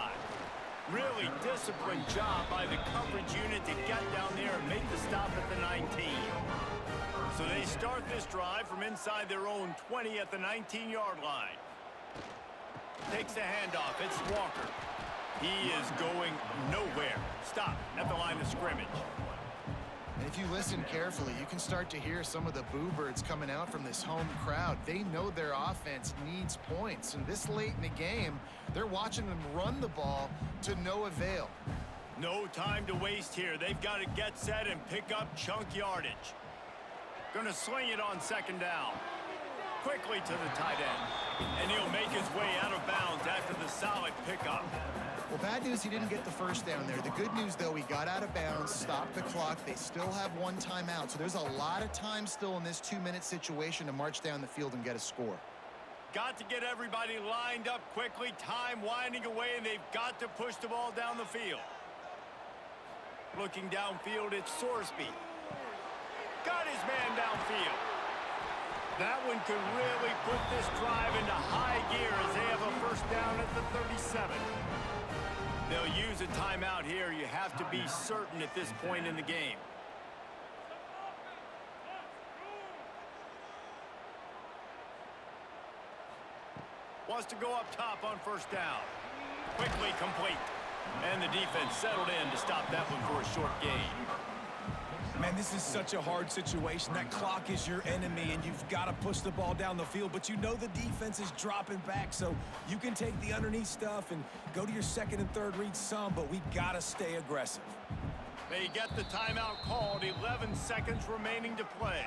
Really disciplined job by the coverage unit to get down there and make the stop at the 19. So they start this drive from inside their own 20 at the 19-yard line. Takes the handoff. It's Walker. He is going nowhere. Stop at the line of scrimmage. And if you listen carefully, you can start to hear some of the boo birds coming out from this home crowd. They know their offense needs points. And this late in the game, they're watching them run the ball to no avail. No time to waste here. They've got to get set and pick up chunk yardage. Gonna sling it on second down. Quickly to the tight end. And he'll make his way out of bounds after the solid pickup. Well, bad news, he didn't get the first down there. The good news, though, he got out of bounds, stopped the clock. They still have one timeout, so there's a lot of time still in this 2-minute situation to march down the field and get a score. Got to get everybody lined up quickly. Time winding away, and they've got to push the ball down the field. Looking downfield, it's Sorsby. Got his man downfield. That one could really put this drive into high gear as they have a first down at the 37. They'll use a timeout here. You have to be certain at this point in the game. Wants to go up top on first down. Quickly complete. And the defense settled in to stop that one for a short gain. Man, this is such a hard situation. That clock is your enemy, and you've got to push the ball down the field. But you know the defense is dropping back, so you can take the underneath stuff and go to your second and third read some, but we got to stay aggressive. They get the timeout called. 11 seconds remaining to play.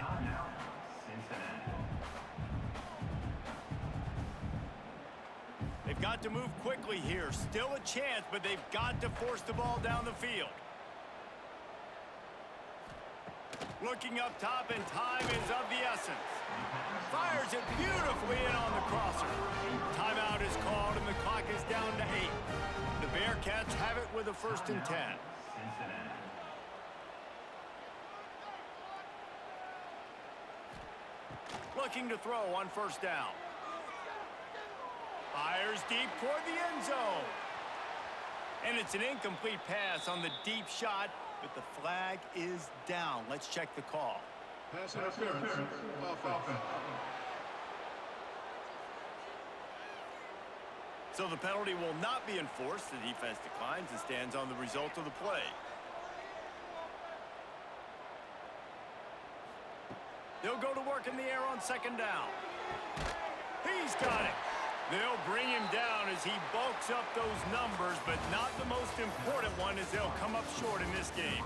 They've got to move quickly here. Still a chance, but they've got to force the ball down the field. Looking up top, and time is of the essence. Fires it beautifully in on the crosser. Timeout is called, and the clock is down to 8. The Bearcats have it with a 1st and 10. Looking to throw on first down. Fires deep toward the end zone. And it's an incomplete pass on the deep shot, but the flag is down. Let's check the call. Pass interference. Offense. So the penalty will not be enforced. The defense declines and stands on the result of the play. They'll go to work in the air on second down. He's got it. They'll bring him down as he bulks up those numbers, but not the most important one, as they'll come up short in this game.